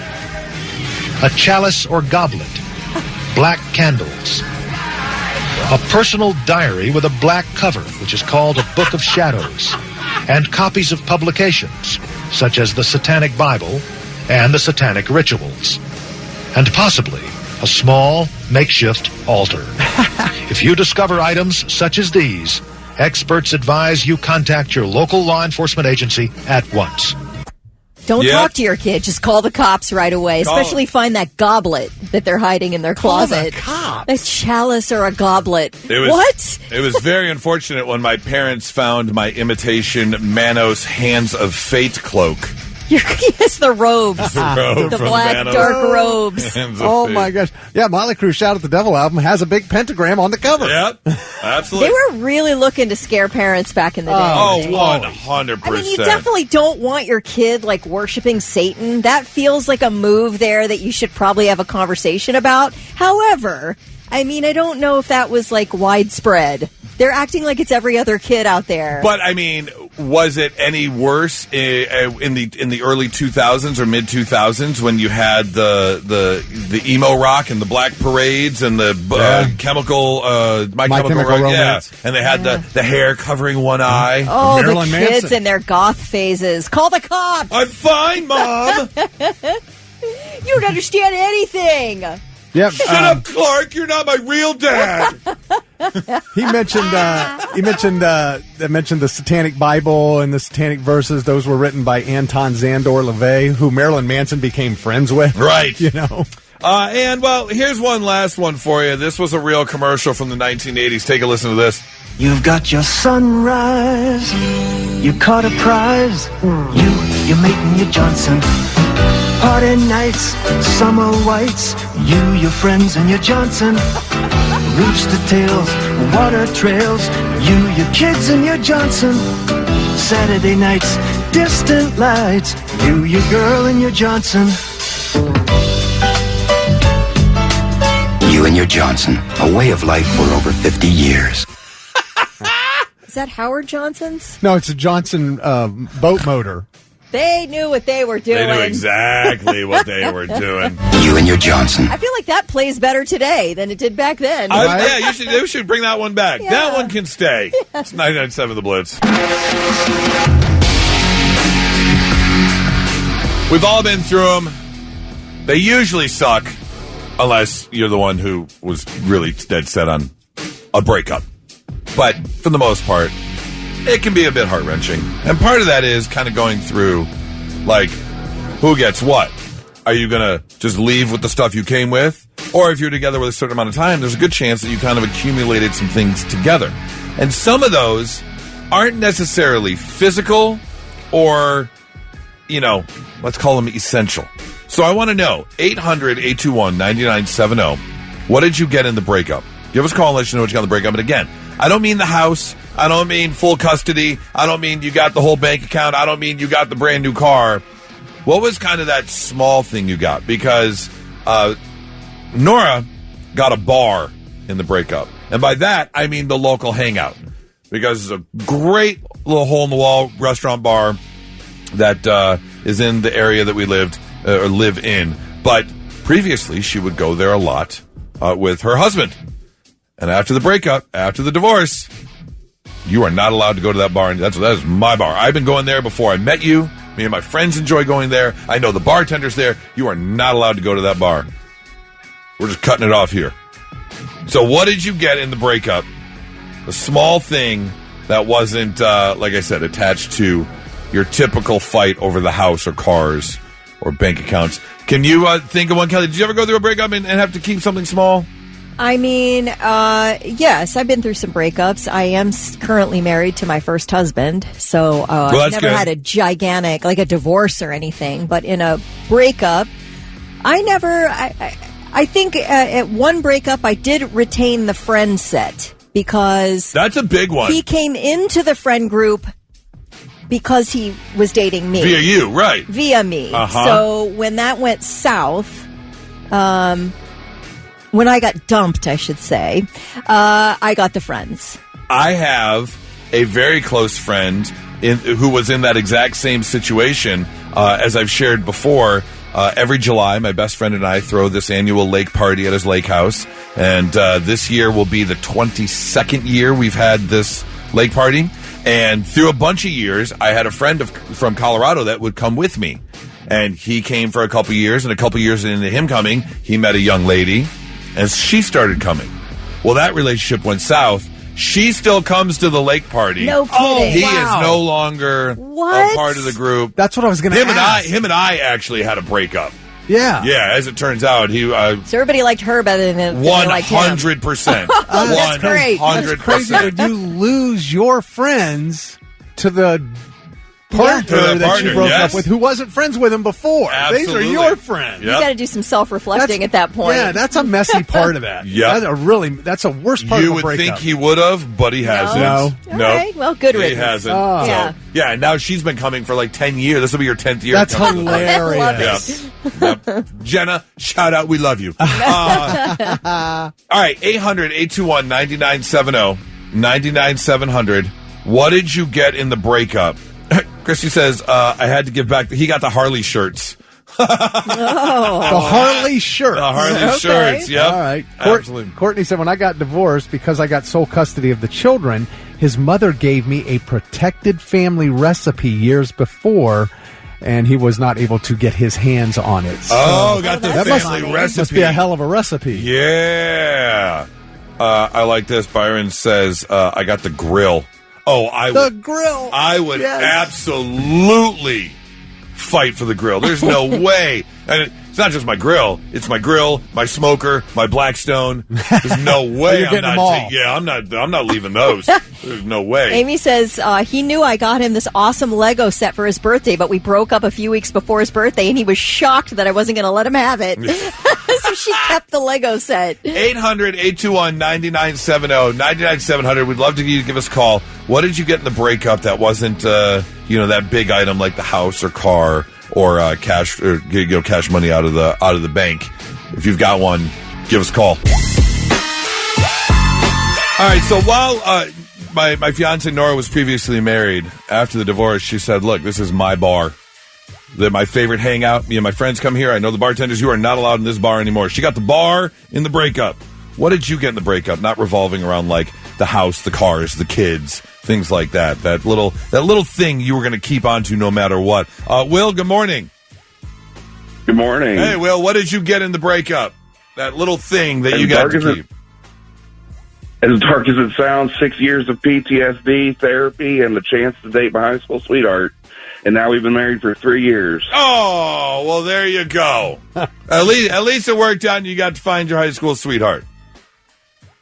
a chalice or goblet, black candles, a personal diary with a black cover, which is called a Book of Shadows, and copies of publications such as the Satanic Bible and the Satanic Rituals, and possibly a small makeshift altar. If you discover items such as these, experts advise you contact your local law enforcement agency at once. Don't talk to your kid. Just call the cops right away. Especially find that goblet that they're hiding in their closet. A chalice or a goblet. What? It was very unfortunate when my parents found my imitation Manos Hands of Fate cloak. Yes, the robes. The black, Manos. dark robes. Oh, my gosh. Yeah, Motley Crue Shout at the Devil album has a big pentagram on the cover. Yep, absolutely. They were really looking to scare parents back in the day. Oh, 100%. I mean, you definitely don't want your kid, worshiping Satan. That feels like a move there that you should probably have a conversation about. However, I mean, I don't know if that was, widespread. They're acting like it's every other kid out there. But, I mean, was it any worse in the early 2000s or mid 2000s when you had the emo rock and the black parades and the chemical My Chemical Romance, and they had the hair covering one eye. Oh, Marilyn the kids Manson. And their goth phases. Call the cops. I'm fine, Mom. You don't understand anything. Yep. Shut up, Clark. You're not my real dad. He mentioned the Satanic Bible and the Satanic verses. Those were written by Anton Szandor LaVey, who Marilyn Manson became friends with. Right. And, here's one last one for you. This was a real commercial from the 1980s. Take a listen to this. You've got your sunrise. You caught a prize. You're making your Johnson. Party nights, summer whites. You, your friends, and your Johnson. rooster tails, water trails, you, your kids, and your Johnson. Saturday nights, distant lights, you, your girl, and your Johnson. You and your Johnson, a way of life for over 50 years. Is that Howard Johnson's? No, it's a Johnson boat motor. They knew what they were doing. They knew exactly what they were doing. You and your Johnson. I feel like that plays better today than it did back then. Yeah, you should bring that one back. Yeah. That one can stay. It's 99.7 The Blitz. We've all been through them. They usually suck, unless you're the one who was really dead set on a breakup. But for the most part, it can be a bit heart-wrenching. And part of that is kind of going through, like, who gets what? Are you going to just leave with the stuff you came with? Or if you're together with a certain amount of time, there's a good chance that you kind of accumulated some things together. And some of those aren't necessarily physical or, let's call them essential. So I want to know, 800-821-9970, what did you get in the breakup? Give us a call and let you know what you got in the breakup. And again, I don't mean the house. I don't mean full custody. I don't mean you got the whole bank account. I don't mean you got the brand new car. What was kind of that small thing you got? Because Nora got a bar in the breakup. And by that, I mean the local hangout. Because it's a great little hole-in-the-wall restaurant bar that is in the area that we live in. But previously, she would go there a lot with her husband. And after the breakup, after the divorce, you are not allowed to go to that bar. And that is my bar. I've been going there before I met you. Me and my friends enjoy going there. I know the bartender's there. You are not allowed to go to that bar. We're just cutting it off here. So what did you get in the breakup? A small thing that wasn't, like I said, attached to your typical fight over the house or cars or bank accounts. Can you think of one, Kelly? Did you ever go through a breakup and have to keep something small? I mean, yes, I've been through some breakups. I am currently married to my first husband, so I've never had a gigantic, like a divorce or anything. But in a breakup, I think at one breakup I did retain the friend set because that's a big one. He came into the friend group because he was dating me. Via you, right. Via me. Uh-huh. So when that went south, when I got dumped, I should say, I got the friends. I have a very close friend who was in that exact same situation. As I've shared before, every July, my best friend and I throw this annual lake party at his lake house. And this year will be the 22nd year we've had this lake party. And through a bunch of years, I had a friend from Colorado that would come with me. And he came for a couple years, and a couple years into him coming, he met a young lady. And she started coming. Well, that relationship went south. She still comes to the lake party. No kidding. He is no longer a part of the group. That's what I was going to ask. Him and I actually had a breakup. Yeah. Yeah, as it turns out, he... so everybody liked her better than they liked him. 100%. That's great. 100%. That's crazy that you lose your friends to the partner that you broke up with who wasn't friends with him before. Absolutely. These are your friends. You got to do some self-reflecting at that point. Yeah, that's a messy part of that. Yeah. That's a worst part of a breakup. You would think he would have, but he hasn't. No. All right. Well, good riddance. He hasn't. Oh. Yeah. Yeah, and now she's been coming for like 10 years. This will be your 10th year. That's I hilarious. love Yep. Jenna, shout out. We love you. All right, 800-821-9970, 99-700. What did you get in the breakup? Christy says, I had to give back. He got the Harley shirts. The Harley shirt. The Harley shirts, yep. All right. Absolutely. Courtney said, when I got divorced, because I got sole custody of the children, his mother gave me a protected family recipe years before, and he was not able to get his hands on it. So got the family recipe. Must be a hell of a recipe. Yeah. I like this. Byron says, I got the grill. Oh, the grill. I would absolutely fight for the grill. There's no way. And It's not just my grill. It's my grill, my smoker, my Blackstone. There's no way You're getting them all. I'm not leaving those. There's no way. Amy says he knew I got him this awesome Lego set for his birthday, but we broke up a few weeks before his birthday, and he was shocked that I wasn't going to let him have it. So she kept the Lego set. 800-821-9970, 99-700. We'd love to give us a call. What did you get in the breakup that wasn't, that big item like the house or car or cash or cash money out of the bank? If you've got one, give us a call. All right. So while my fiance Nora was previously married, after the divorce, she said, "Look, this is my bar. My favorite hangout. Me and my friends come here. I know the bartenders. You are not allowed in this bar anymore." She got the bar in the breakup. What did you get in the breakup? Not revolving around like the house, the cars, the kids, things like that. That little thing you were going to keep on to no matter what. Will, good morning. Good morning. Hey, Will, what did you get in the breakup? That little thing that you got to keep. As dark as it sounds, 6 years of PTSD therapy and the chance to date my high school sweetheart. And now we've been married for 3 years. Oh, well, there you go. At least it worked out and you got to find your high school sweetheart.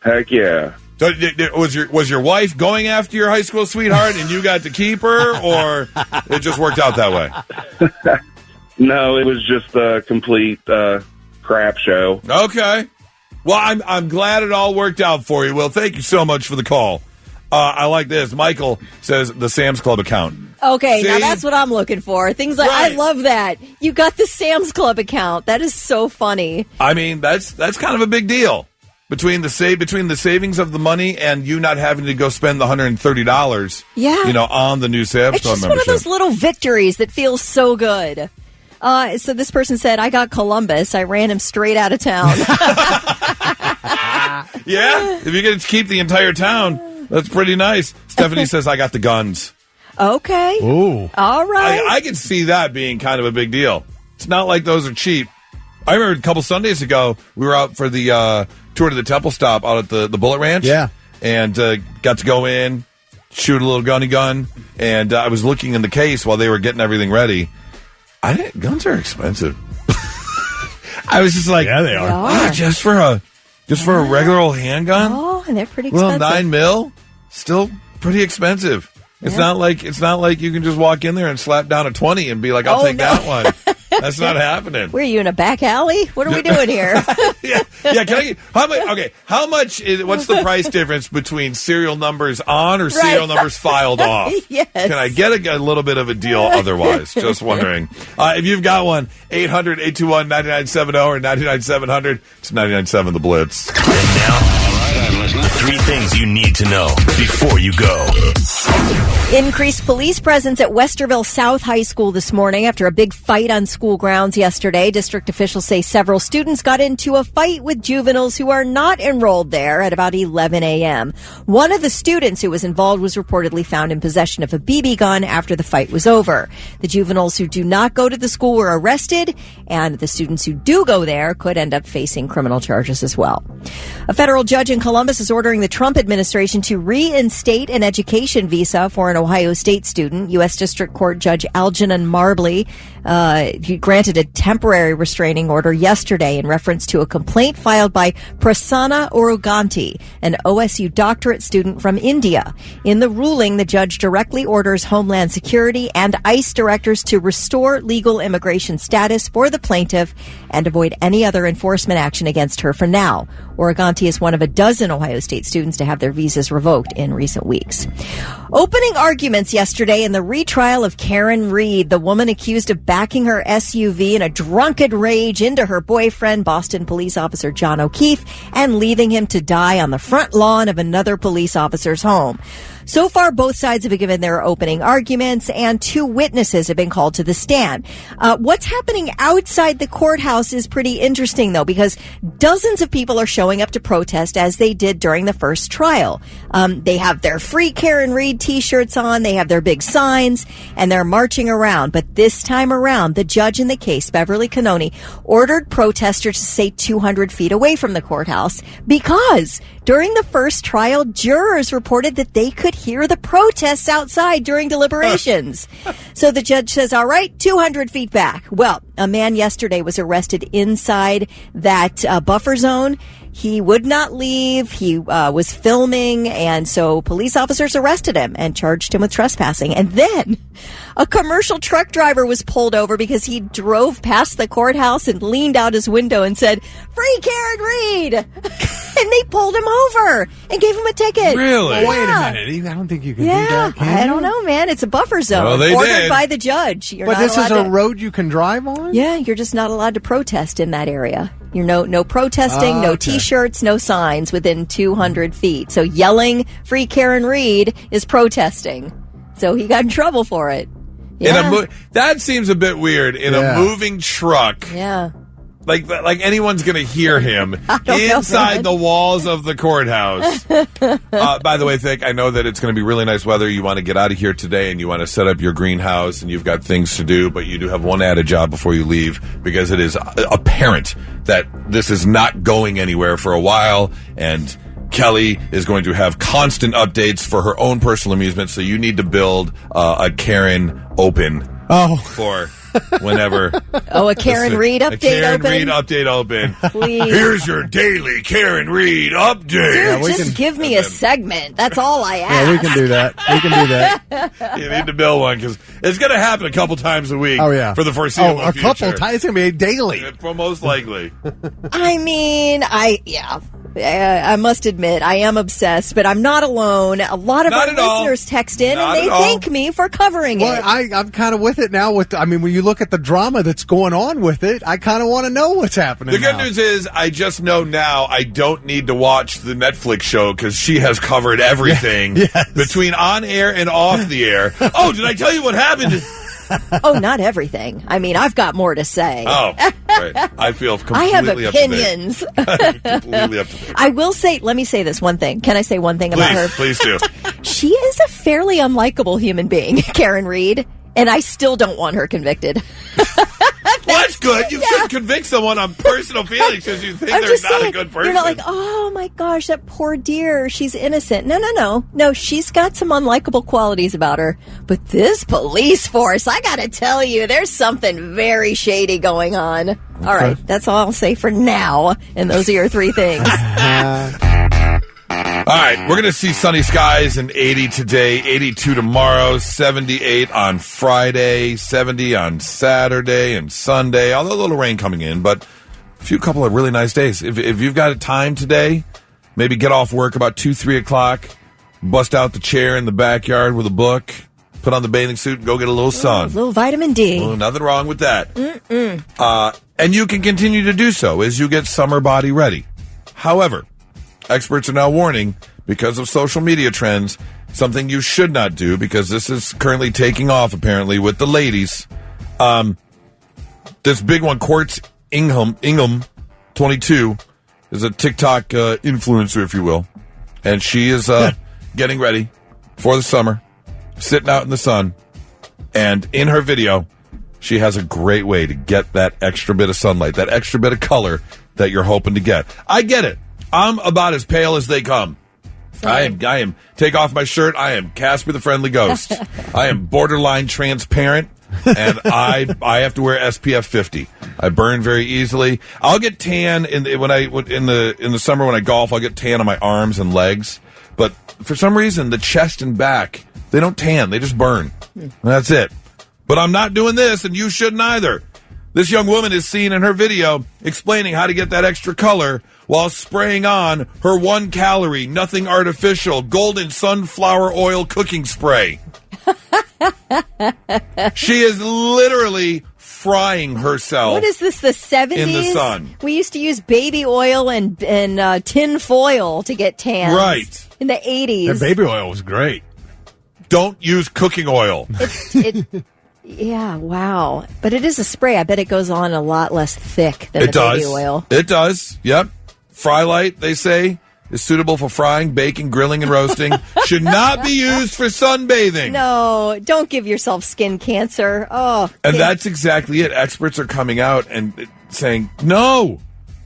Heck yeah. So was your wife going after your high school sweetheart and you got to keep her, or it just worked out that way? No, it was just a complete crap show. Okay. Well, I'm glad it all worked out for you, Will. Thank you so much for the call. I like this. Michael says the Sam's Club account. Okay, See? now that's what I'm looking for. Things like, Right. I love that. You got the Sam's Club account. That is so funny. I mean, that's kind of a big deal. Between the savings of the money and you not having to go spend the $130, Yeah. on the new Sam's It's Club just one of membership. those little victories that feels so good. So this person said, I got Columbus. I ran him straight out of town. Yeah, if you get to keep the entire town, that's pretty nice. Stephanie says, I got the guns. Okay. Ooh. All right. I can see that being kind of a big deal. It's not like those are cheap. I remember a couple Sundays ago, we were out for the tour to the Temple Stop out at the Bullet Ranch. Yeah. And got to go in, shoot a little gunny gun. And I was looking in the case while they were getting everything ready. Guns are expensive. I was just like, yeah, they are. Just for a regular old handgun? Oh, and they're pretty Well, expensive. 9 mil, still pretty expensive. It's not like you can just walk in there and slap down a 20 and be like, I'll take that one. That's not happening. Were you in a back alley? What are we doing here? Yeah. Can how much is? What's the price difference between serial numbers on or serial numbers filed off? Yes. Can I get a little bit of a deal otherwise? Just wondering. If you've got one, 800-821-9970 or 99-700. It's 99.7 The Blitz. And now, the 3 things you need to know before you go. Increased police presence at Westerville South High School this morning after a big fight on school grounds yesterday. District officials say several students got into a fight with juveniles who are not enrolled there at about 11 a.m. One of the students who was involved was reportedly found in possession of a BB gun after the fight was over. The juveniles who do not go to the school were arrested, and the students who do go there could end up facing criminal charges as well. A federal judge in Columbus is ordering the Trump administration to reinstate an education visa for an Ohio State student. U.S. District Court Judge Algernon Marbley he granted a temporary restraining order yesterday in reference to a complaint filed by Prasanna Oroganti, an OSU doctorate student from India. In the ruling, the judge directly orders Homeland Security and ICE directors to restore legal immigration status for the plaintiff and avoid any other enforcement action against her for now. Oroganti is one of a dozen Ohio State students to have their visas revoked in recent weeks. Opening arguments yesterday in the retrial of Karen Reed, the woman accused of backing her SUV in a drunken rage into her boyfriend, Boston police officer John O'Keefe, and leaving him to die on the front lawn of another police officer's home. So far, both sides have given their opening arguments, and 2 witnesses have been called to the stand. What's happening outside the courthouse is pretty interesting, though, because dozens of people are showing up to protest as they did during the first trial. They have their Free Karen Reed T-shirts on, they have their big signs, and they're marching around. But this time around, the judge in the case, Beverly Cannoni, ordered protesters to stay 200 feet away from the courthouse because During the first trial, jurors reported that they could hear the protests outside during deliberations. So the judge says, all right, 200 feet back. Well, a man yesterday was arrested inside that buffer zone. He would not leave. He was filming, and so police officers arrested him and charged him with trespassing. And then a commercial truck driver was pulled over because he drove past the courthouse and leaned out his window and said, "Free Karen Reed!" And they pulled him over and gave him a ticket. Really? Yeah. Wait a minute. I don't think you can do Yeah, that, can I you? don't know, man. It's a buffer zone Well, they ordered did. by the judge. You're But not this is allowed a road you can drive on? Yeah, you're just not allowed to protest in that area. You're no protesting, no okay. T-shirts, no signs within 200 feet. So yelling "Free Karen Reed" is protesting. So he got in trouble for it. Yeah. That seems a bit weird in a moving truck. Yeah. Like anyone's going to hear him inside the walls of the courthouse. By the way, Thick, I know that it's going to be really nice weather. You want to get out of here today and you want to set up your greenhouse and you've got things to do, but you do have one added job before you leave because it is apparent that this is not going anywhere for a while, and Kelly is going to have constant updates for her own personal amusement, so you need to build a Karen open for whenever. Oh, a Karen Reed update a Karen open? Reed update open. Please. Here's your daily Karen Reed update. Dude, just give me a segment. That's all I ask. Yeah, we can do that. We can do that. You need to build one because it's going to happen a couple times a week. Oh, yeah. For the foreseeable a future. couple times. It's going to be daily. Most likely. I mean, I must admit, I am obsessed, but I'm not alone. A lot of Not our at all. listeners text in, Not and they at all. thank me for covering Well, it. I'm kind of with it now. When you look at the drama that's going on with it, I kind of want to know what's happening. The good now. news is I just know now I don't need to watch the Netflix show because she has covered everything between on air and off the air. Oh, did I tell you what happened? Oh, not everything. I mean, I've got more to say. Oh, right. I feel I completely have opinions. completely up to date. I will say, let me say this one thing. Can I say one thing about her? Please do. She is a fairly unlikable human being, Karen Reed, and I still don't want her convicted. Well, that's good. You shouldn't convict someone on personal feelings because you think I'm they're just not saying, a good person. You're not like, oh my gosh, that poor dear, she's innocent. No, she's got some unlikable qualities about her. But this police force, I gotta tell you, there's something very shady going on. All right, that's all I'll say for now. And those are your three things. All right, we're going to see sunny skies and 80 today, 82 tomorrow, 78 on Friday, 70 on Saturday and Sunday, although a little rain coming in, but a couple of really nice days. If you've got time today, maybe get off work about 2, 3 o'clock, bust out the chair in the backyard with a book, put on the bathing suit, and go get a little sun. A little vitamin D. Well, nothing wrong with that. And you can continue to do so as you get summer body ready. However, experts are now warning, because of social media trends, something you should not do, because this is currently taking off, apparently, with the ladies. This big one, Quartz Ingham, 22, is a TikTok influencer, if you will. And she is getting ready for the summer, sitting out in the sun. And in her video, she has a great way to get that extra bit of sunlight, that extra bit of color that you're hoping to get. I get it. I'm about as pale as they come. I am. Take off my shirt. I am Casper the Friendly Ghost. I am borderline transparent, and I have to wear SPF 50. I burn very easily. I'll get tan in the summer when I golf. I'll get tan on my arms and legs, but for some reason the chest and back, they don't tan. They just burn. That's it. But I'm not doing this, and you shouldn't either. This young woman is seen in her video explaining how to get that extra color while spraying on her 1-calorie, nothing artificial, golden sunflower oil cooking spray. She is literally frying herself. What is this, the 70s? In the sun. We used to use baby oil and tin foil to get tans. Right. In the 80s. That baby oil was great. Don't use cooking oil. Yeah, wow. But it is a spray. I bet it goes on a lot less thick than baby oil. It does. Yep. Fry light, they say, is suitable for frying, baking, grilling, and roasting. Should not be used for sunbathing. No, don't give yourself skin cancer. Oh. And that's exactly it. Experts are coming out and saying, no.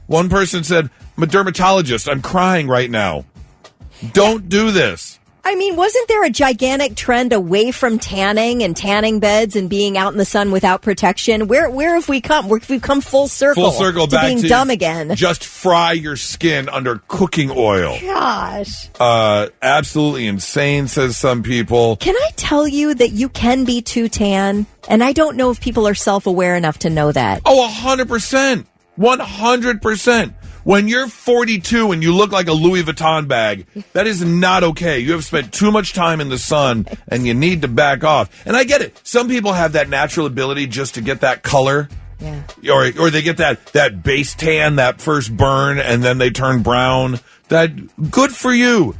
One person said, I'm a dermatologist. I'm crying right now. Don't do this. I mean, wasn't there a gigantic trend away from tanning and tanning beds and being out in the sun without protection? Where have we come? We've come full circle. Full circle to back being to dumb again. Just fry your skin under cooking oil. Gosh. Absolutely insane, says some people. Can I tell you that you can be too tan? And I don't know if people are self-aware enough to know that. Oh, 100%. 100%. When you're 42 and you look like a Louis Vuitton bag, that is not okay. You have spent too much time in the sun and you need to back off. And I get it. Some people have that natural ability just to get that color. Yeah. Or they get that base tan, that first burn, and then they turn brown. Good for you.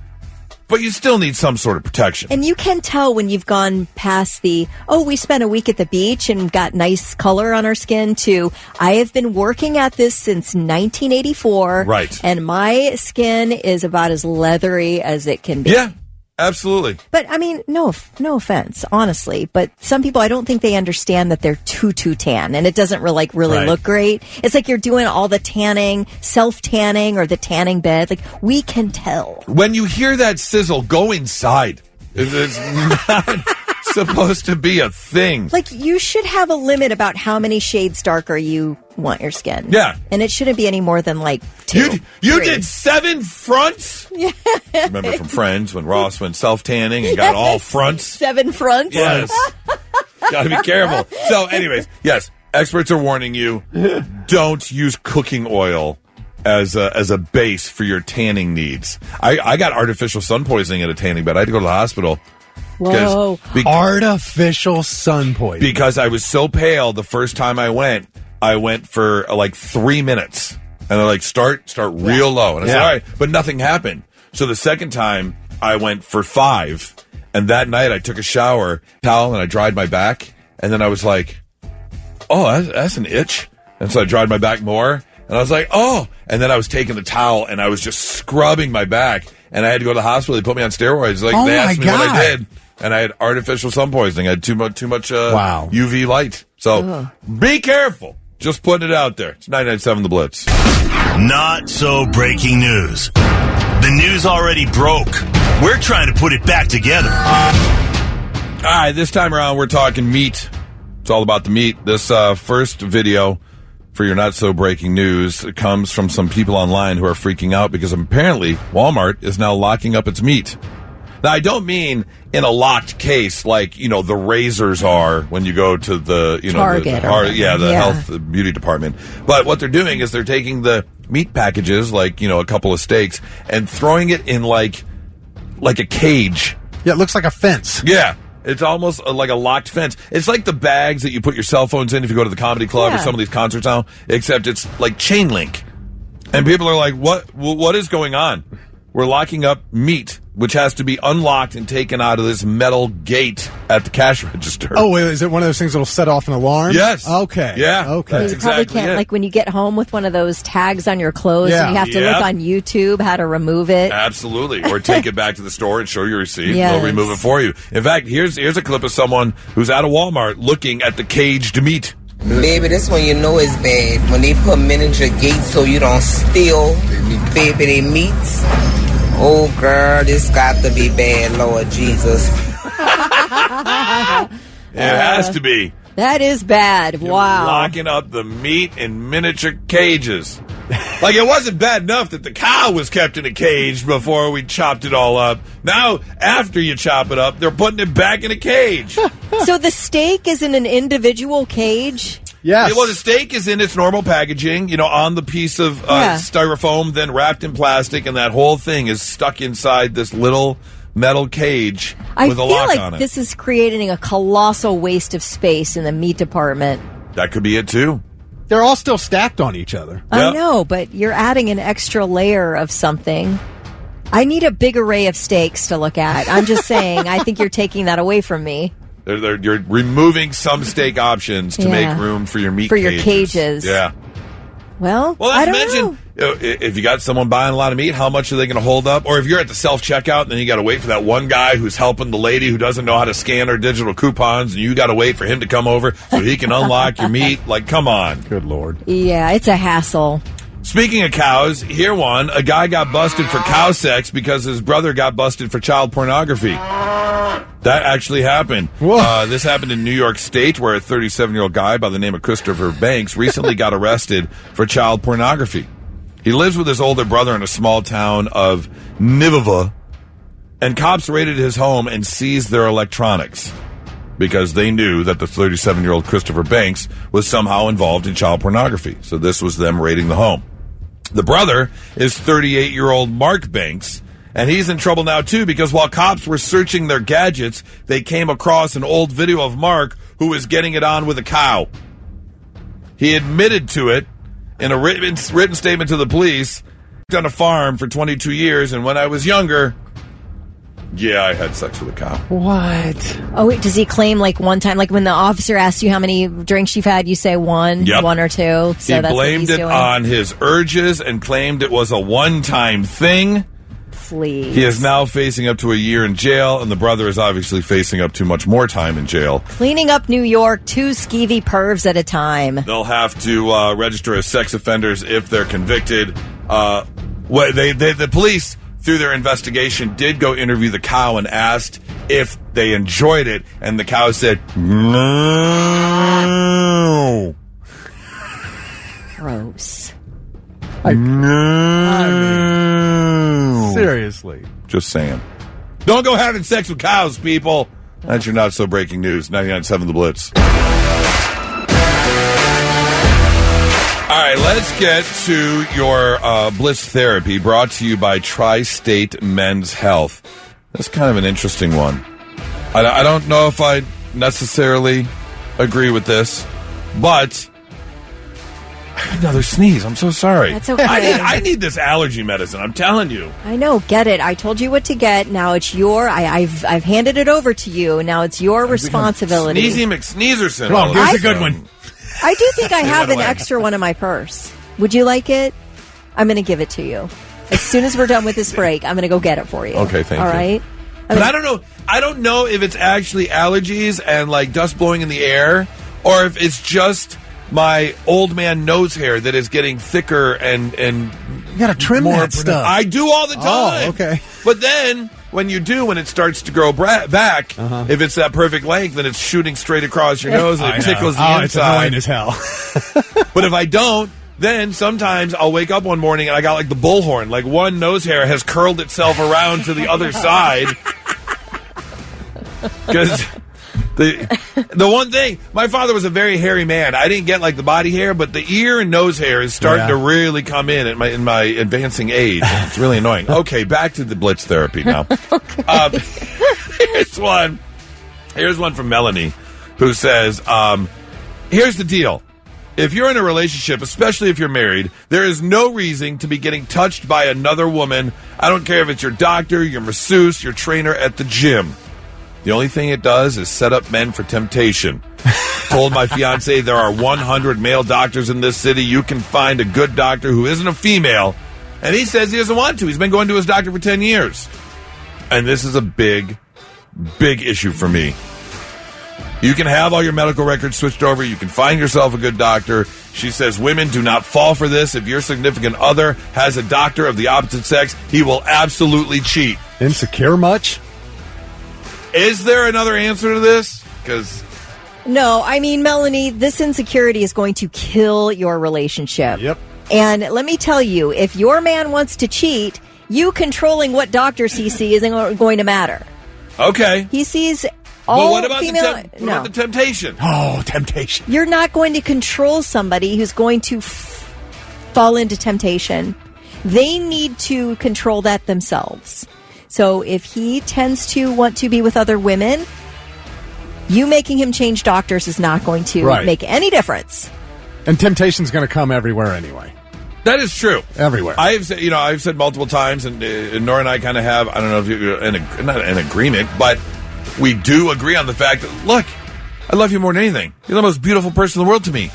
But you still need some sort of protection. And you can tell when you've gone past we spent a week at the beach and got nice color on our skin, to I have been working at this since 1984. Right. And my skin is about as leathery as it can be. Yeah, absolutely. But, I mean, no offense, honestly. But some people, I don't think they understand that they're too tan. And it doesn't really look great. It's like you're doing all the tanning, self-tanning, or the tanning bed. Like, we can tell. When you hear that sizzle, go inside. It's not supposed to be a thing. Like, you should have a limit about how many shades darker you want your skin. Yeah. And it shouldn't be any more than, 2. You did 7 fronts? Yeah. Remember from Friends when Ross went self-tanning and got all fronts? 7 fronts? Yes. Gotta be careful. So, anyways, yes, experts are warning you, don't use cooking oil as a base for your tanning needs. I got artificial sun poisoning at a tanning bed. I had to go to the hospital. Whoa. Artificial sun poisoning. Because I was so pale the first time I went for 3 minutes. And they're like, start real low. And I said, all right, but nothing happened. So the second time I went for 5. And that night I took a shower, towel, and I dried my back. And then I was like, oh, that's an itch. And so I dried my back more. And I was like, oh. And then I was taking the towel and I was just scrubbing my back. And I had to go to the hospital. They put me on steroids. They asked me what I did. And I had artificial sun poisoning. I had too much UV light. So be careful. Just putting it out there. It's 99.7 The Blitz. Not so breaking news. The news already broke. We're trying to put it back together. All right, this time around we're talking meat. It's all about the meat. This first video for your not so breaking news comes from some people online who are freaking out because apparently Walmart is now locking up its meat. Now, I don't mean in a locked case like, the razors are when you go to the, Target the health beauty department. But what they're doing is they're taking the meat packages, like, a couple of steaks, and throwing it in like a cage. Yeah, it looks like a fence. Yeah. It's almost like a locked fence. It's like the bags that you put your cell phones in if you go to the comedy club or some of these concerts now, except it's like chain link. And people are like, what is going on? We're locking up meat, which has to be unlocked and taken out of this metal gate at the cash register. Oh, is it one of those things that'll set off an alarm? Yes. Okay. Yeah. Okay. You probably can't, like when you get home with one of those tags on your clothes and you have to look on YouTube how to remove it. Absolutely. Or take it back to the store and show your receipt. Yes. They'll remove it for you. In fact, here's a clip of someone who's at a Walmart looking at the caged meat. Baby, this one you know is bad. When they put miniature gates so you don't steal baby meats. Oh, girl, this got to be bad, Lord Jesus. It has to be. That is bad. Wow. Locking up the meat in miniature cages. Like, it wasn't bad enough that the cow was kept in a cage before we chopped it all up. Now, after you chop it up, they're putting it back in a cage. So the steak is in an individual cage? Yes. Yeah, well, the steak is in its normal packaging, on the piece of styrofoam, then wrapped in plastic, and that whole thing is stuck inside this little metal cage with a lock on it. I feel like this is creating a colossal waste of space in the meat department. That could be it, too. They're all still stacked on each other. I know, but you're adding an extra layer of something. I need a big array of steaks to look at. I'm just saying, I think you're taking that away from me. You're removing some steak options to make room for your meat your cages. Yeah. Well, I don't imagine if you got someone buying a lot of meat, how much are they going to hold up? Or if you're at the self-checkout and then you got to wait for that one guy who's helping the lady who doesn't know how to scan her digital coupons, and you got to wait for him to come over so he can unlock your meat. Like, come on. Good Lord. Yeah, it's a hassle. Speaking of cows, here one. A guy got busted for cow sex because his brother got busted for child pornography. That actually happened. This happened in New York State, where a 37-year-old guy by the name of Christopher Banks recently got arrested for child pornography. He lives with his older brother in a small town of Nineveh, and cops raided his home and seized their electronics because they knew that the 37-year-old Christopher Banks was somehow involved in child pornography. So this was them raiding the home. The brother is 38-year-old Mark Banks, and he's in trouble now, too, because while cops were searching their gadgets, they came across an old video of Mark who was getting it on with a cow. He admitted to it in a written statement to the police. On a farm for 22 years, and when I was younger, yeah, I had sex with a cow. What? Oh, wait, does he claim like one time, like when the officer asks you how many drinks you've had, you say one, Yep. one or two? So He that's blamed what he's it doing? on his urges and claimed it was a one-time thing. Please. He is now facing up to a year in jail, and the brother is obviously facing up to much more time in jail. Cleaning up New York, 2 skeevy pervs at a time. They'll have to register as sex offenders if they're convicted. The police, through their investigation, did go interview the cow and asked if they enjoyed it, and the cow said, no. Gross. No. Seriously. Just saying. Don't go having sex with cows, people. That's your not so breaking news. 99.7 The Blitz. All right, let's get to your Blitz therapy, brought to you by Tri-State Men's Health. That's kind of an interesting one. I don't know if I necessarily agree with this, but I had another sneeze. I'm so sorry. That's okay. I need this allergy medicine. I'm telling you. I know, get it. I told you what to get. Now it's I've handed it over to you. Now it's your responsibility. Sneezy McSneezerson. Come on, here's a good one. I do think I have What an do I- extra one in my purse. Would you like it? I'm going to give it to you. As soon as we're done with this break, I'm going to go get it for you. Okay, thank you. All right? But I don't know. I don't know if it's actually allergies and like dust blowing in the air, or if it's just my old man nose hair that is getting thicker and You gotta trim more that stuff. I do all the time. Oh, okay. But then when you do, when it starts to grow back, if it's that perfect length, then it's shooting straight across your nose and it tickles the It's annoying inside. as hell. But if I don't, then sometimes I'll wake up one morning and I got like the bullhorn. Like one nose hair has curled itself around to the other side. Because the one thing, my father was a very hairy man. I didn't get like the body hair, but the ear and nose hair is starting to really come in my advancing age. It's really annoying. Okay, back to the Blitz therapy now. Here's one from Melanie, who says, here's the deal. If you're in a relationship, especially if you're married, there is no reason to be getting touched by another woman. I don't care if it's your doctor, your masseuse, your trainer at the gym. The only thing it does is set up men for temptation. Told my fiance there are 100 male doctors in this city. You can find a good doctor who isn't a female. And he says he doesn't want to. He's been going to his doctor for 10 years. And this is a big, big issue for me. You can have all your medical records switched over. You can find yourself a good doctor. She says women do not fall for this. If your significant other has a doctor of the opposite sex, he will absolutely cheat. Insecure much? Is there another answer to this? Because No, I mean, Melanie, this insecurity is going to kill your relationship. Yep. And let me tell you, if your man wants to cheat, you controlling what doctors he sees isn't going to matter. Okay. He sees all But what about, female. what about the temptation? Oh, temptation. You're not going to control somebody who's going to fall into temptation. They need to control that themselves. So if he tends to want to be with other women, you making him change doctors is not going to make any difference. And temptation's going to come everywhere anyway. That is true. Everywhere. I've said multiple times, and Nora and I kind of have, I don't know if you're not an agreement, but we do agree on the fact that, look, I love you more than anything. You're the most beautiful person in the world to me.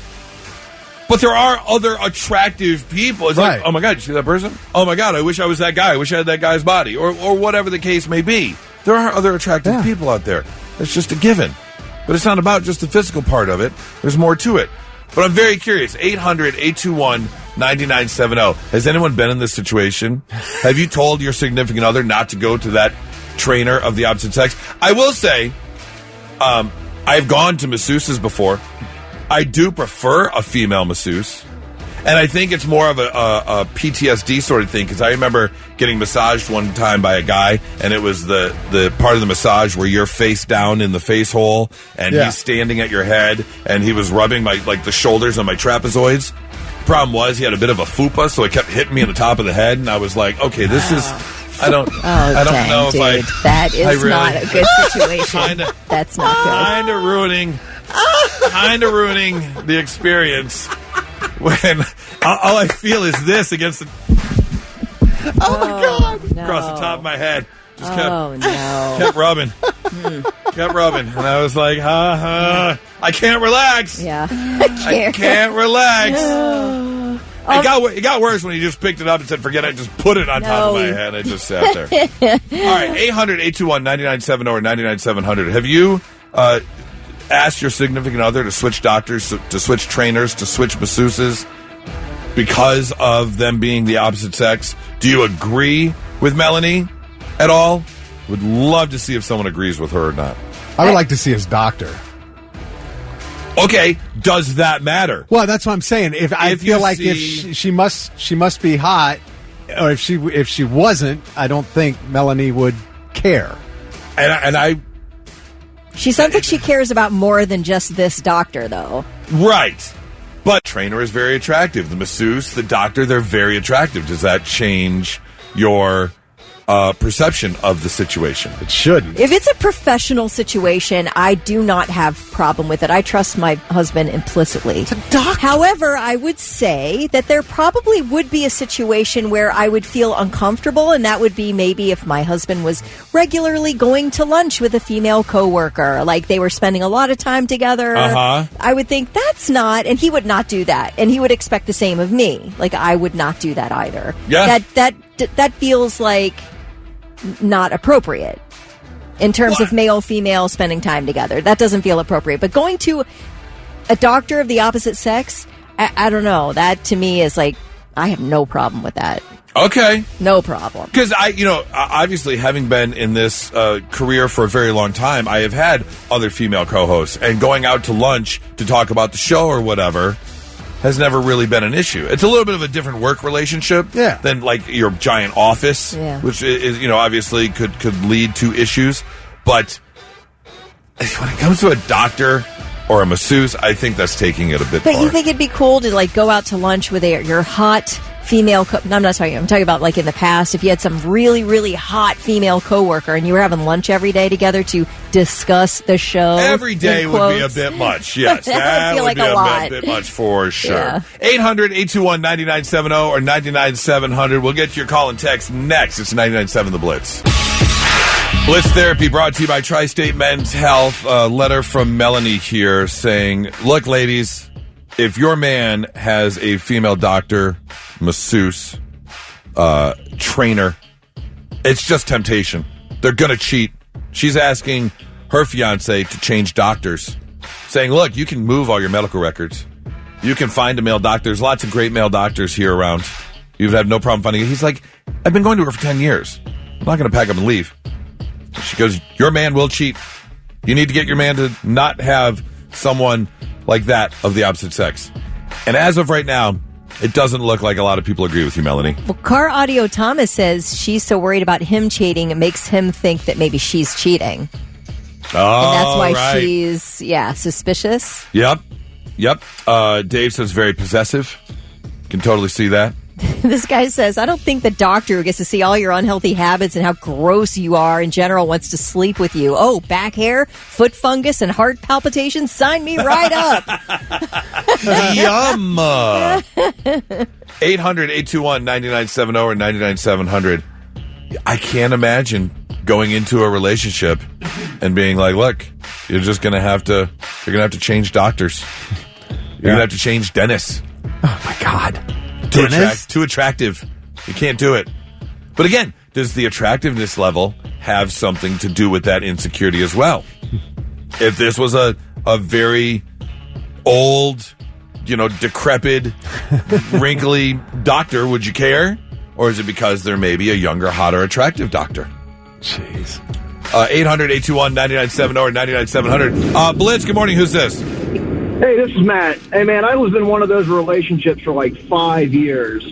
But there are other attractive people. It's like, oh my God, you see that person? Oh my God, I wish I was that guy. I wish I had that guy's body. Or whatever the case may be. There are other attractive people out there. It's just a given. But it's not about just the physical part of it. There's more to it. But I'm very curious. 800-821 9970. Has anyone been in this situation? Have you told your significant other not to go to that trainer of the opposite sex? I will say, I've gone to masseuses before. I do prefer a female masseuse. And I think it's more of a PTSD sort of thing, because I remember getting massaged one time by a guy, and it was the part of the massage where you're face down in the face hole, and he's standing at your head, and he was rubbing the shoulders on my trapezoids. Problem was, he had a bit of a fupa, so it kept hitting me in the top of the head, and I was like, okay, this is... I don't know dude. if that is really, not a good situation. That's not good. Kind of ruining the experience when all I feel is this against the... Oh, my God. No. Across the top of my head. Just kept rubbing. Kept rubbing. And I was like, I can't relax. Yeah. I can't relax. It got worse when he just picked it up and said, forget it, just put it on top of my head. I just sat there. All right, 800-821-9970 or 99700. Have you asked your significant other to switch doctors, to switch trainers, to switch masseuses because of them being the opposite sex? Do you agree with Melanie at all? Would love to see if someone agrees with her or not. I would like to see his doctor. Okay, does that matter? Well, that's what I'm saying. If she must be hot, or if she wasn't, I don't think Melanie would care. She sounds like she cares about more than just this doctor, though. Right. But trainer is very attractive. The masseuse, the doctor, they're very attractive. Does that change your perception of the situation? It shouldn't. If it's a professional situation, I do not have problem with it. I trust my husband implicitly. It's a doctor. However, I would say that there probably would be a situation where I would feel uncomfortable, and that would be maybe if my husband was regularly going to lunch with a female coworker, like they were spending a lot of time together. I would think that's not, and he would not do that, and he would expect the same of me. Like I would not do that either. Yeah. That feels like not appropriate in terms of male-female spending time together. That doesn't feel appropriate. But going to a doctor of the opposite sex, I don't know. That to me is like, I have no problem with that. Okay. No problem. Because obviously having been in this career for a very long time, I have had other female co-hosts, and going out to lunch to talk about the show or whatever has never really been an issue. It's a little bit of a different work relationship than like your giant office, which is obviously could lead to issues. But when it comes to a doctor or a masseuse, I think that's taking it a bit far. But you think it'd be cool to like go out to lunch with your hot female I'm talking about like in the past, if you had some really, really hot female coworker and you were having lunch every day together to discuss the show. Every day would be a bit much, yes. that would be a bit much for sure. Yeah. 800-821-9970 or 99700. We'll get to your call and text next. It's 99.7 The Blitz. Blitz Therapy brought to you by Tri-State Men's Health. A letter from Melanie here saying, look, ladies, if your man has a female doctor, masseuse, trainer, it's just temptation. They're going to cheat. She's asking her fiance to change doctors, saying, look, you can move all your medical records. You can find a male doctor. There's lots of great male doctors here around. You would have no problem finding it. He's like, I've been going to her for 10 years. I'm not going to pack up and leave. She goes, your man will cheat. You need to get your man to not have someone like that of the opposite sex. And as of right now, it doesn't look like a lot of people agree with you, Melanie. Well, Car Audio Thomas says she's so worried about him cheating, it makes him think that maybe she's cheating. Oh, and that's why she's, suspicious. Yep. Dave says very possessive. Can totally see that. This guy says, I don't think the doctor who gets to see all your unhealthy habits and how gross you are in general wants to sleep with you. Oh, back hair, foot fungus, and heart palpitations? Sign me right up. Yum. 800-821-9970 or 99700. I can't imagine going into a relationship and being like, look, you're gonna have to change doctors. You're gonna have to change dentists. Oh my God. Too attractive. You can't do it. But again, does the attractiveness level have something to do with that insecurity as well? If this was a very old decrepit, wrinkly doctor, would you care? Or is it because there may be a younger, hotter, attractive doctor? Jeez. 800-821-9970 or 99-700. Blitz, good morning. Who's this? Hey, this is Matt. Hey, man, I was in one of those relationships for like 5 years.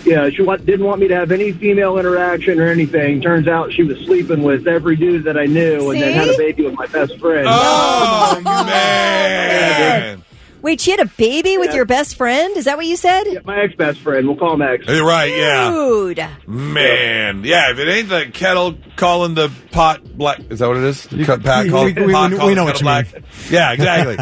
Yeah, she didn't want me to have any female interaction or anything. Turns out she was sleeping with every dude that I knew and then had a baby with my best friend. Oh, man. Wait, she had a baby with your best friend? Is that what you said? Yeah, my ex-best friend. We'll call him ex. Right, yeah. Dude. Man. Yeah, if it ain't the kettle calling the pot black. Is that what it is? The pot calling we know what you black. mean. Yeah, exactly.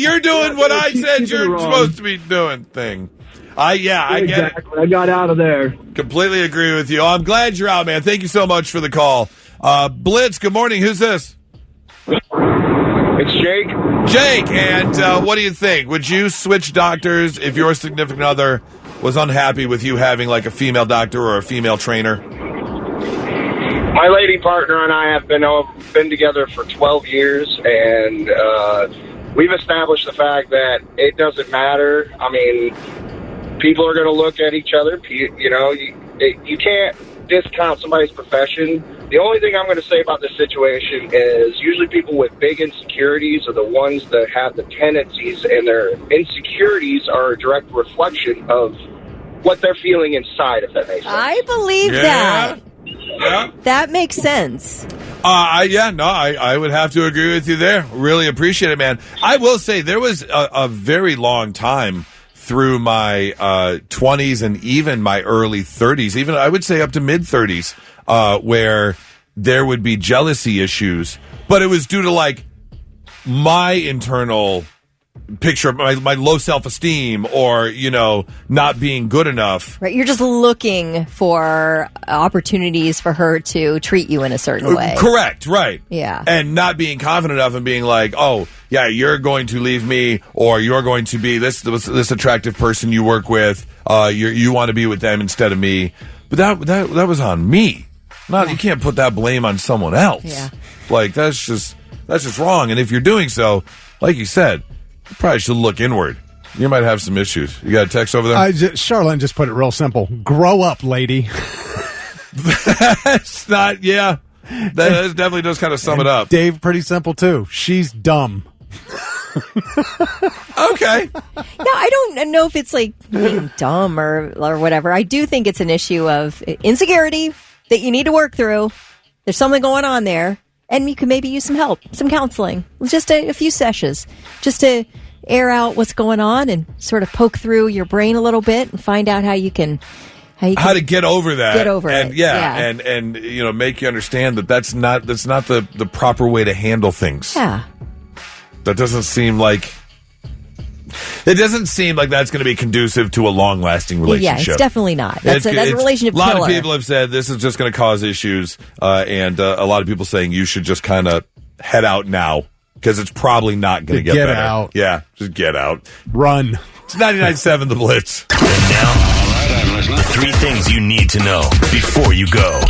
You're doing what I said you're supposed to be doing thing. I get it. I got out of there. Completely agree with you. I'm glad you're out, man. Thank you so much for the call. Blitz, good morning. Who's this? It's Jake. Jake, and what do you think? Would you switch doctors if your significant other was unhappy with you having like a female doctor or a female trainer? My lady partner and I have been together for 12 years, and we've established the fact that it doesn't matter. I mean, people are going to look at each other. You can't discount somebody's profession. The only thing I'm going to say about this situation is usually people with big insecurities are the ones that have the tendencies, and their insecurities are a direct reflection of what they're feeling inside, if that makes sense. I believe that. Yeah. That makes sense. I would have to agree with you there. Really appreciate it, man. I will say there was a very long time through my 20s and even my early 30s, even I would say up to mid-30s, where there would be jealousy issues. But it was due to, like, my internal picture of my low self-esteem or, not being good enough. Right, you're just looking for opportunities for her to treat you in a certain way. Correct, right. Yeah. And not being confident enough and being like, oh, yeah, you're going to leave me, or you're going to be this attractive person you work with. You want to be with them instead of me. But that was on me. You can't put that blame on someone else. Yeah. Like, that's just wrong. And if you're doing so, like you said, you probably should look inward. You might have some issues. You got a text over there? Charlene just put it real simple. Grow up, lady. That's not, yeah. That definitely does kind of sum it up. Dave, pretty simple, too. She's dumb. Okay. No, I don't know if it's like being dumb or whatever. I do think it's an issue of insecurity that you need to work through. There's something going on there, and you can maybe use some help, some counseling, just a few sessions, just to air out what's going on and sort of poke through your brain a little bit and find out how to get over that. Get over and, it. Yeah, and make you understand that that's not the proper way to handle things. Yeah. That doesn't seem like that's going to be conducive to a long-lasting relationship. Yeah, it's definitely not. That's a relationship killer. A lot of people have said this is just going to cause issues, and a lot of people saying you should just kind of head out now because it's probably not going to get better. Out. Yeah, just get out. Run. It's 99.7 The Blitz. And now, the 3 things you need to know before you go.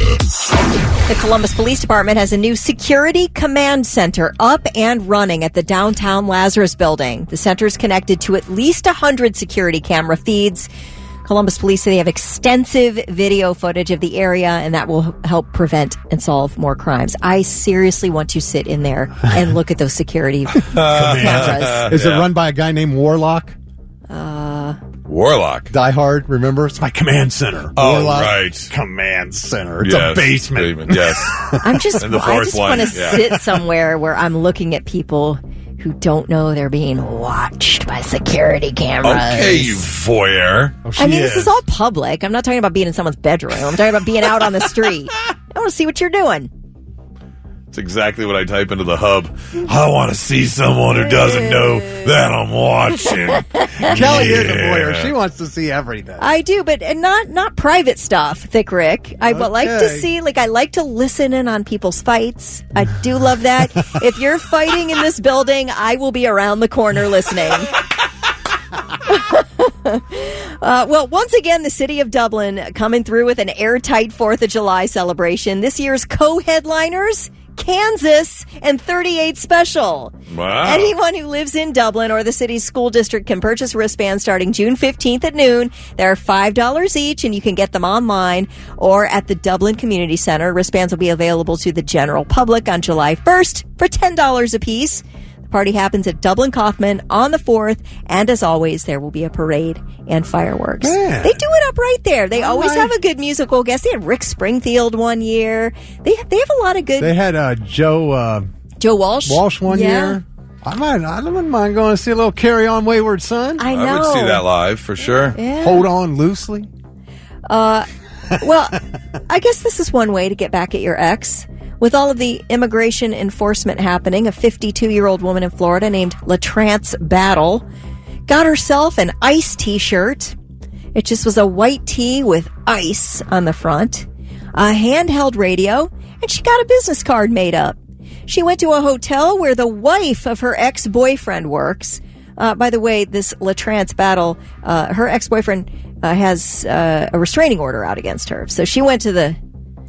The Columbus Police Department has a new security command center up and running at the downtown Lazarus building. The center is connected to at least 100 security camera feeds. Columbus Police say they have extensive video footage of the area, and that will help prevent and solve more crimes. I seriously want to sit in there and look at those security cameras. Is it run by a guy named Warlock? Warlock. Die Hard, remember? It's my command center. Oh, Warlock right. Command center. It's a basement. Yes. I just want to sit somewhere where I'm looking at people who don't know they're being watched by security cameras. Okay, you voyeur. This is all public. I'm not talking about being in someone's bedroom. I'm talking about being out on the street. I want to see what you're doing. It's exactly what I type into the hub. I want to see someone who doesn't know that I'm watching. Kelly is a voyeur. She wants to see everything. I do, but not private stuff, Thick Rick. I would like to see, I like to listen in on people's fights. I do love that. If you're fighting in this building, I will be around the corner listening. Well, once again, the city of Dublin coming through with an airtight 4th of July celebration. This year's co-headliners, Kansas and 38 Special. Wow. Anyone who lives in Dublin or the city's school district can purchase wristbands starting June 15th at noon. They're $5 each, and you can get them online or at the Dublin Community Center. Wristbands will be available to the general public on July 1st for $10 a piece. The party happens at Dublin Kaufman on the 4th, and as always, there will be a parade and fireworks. Man. They do it up right there. They always right. have a good musical guest. They had Rick Springfield one year. They have a lot of good... They had Joe Walsh. Walsh one year. I wouldn't mind going to see a little Carry On Wayward Son. I know. I would see that live for sure. Yeah. Hold On Loosely. Well, I guess this is one way to get back at your ex. With all of the immigration enforcement happening, a 52-year-old woman in Florida named LaTrance Battle got herself an ICE t-shirt. It just was a white tee with ICE on the front, a handheld radio, and she got a business card made up. She went to a hotel where the wife of her ex-boyfriend works. By the way, this LaTrance Battle, her ex-boyfriend has a restraining order out against her. So she went to the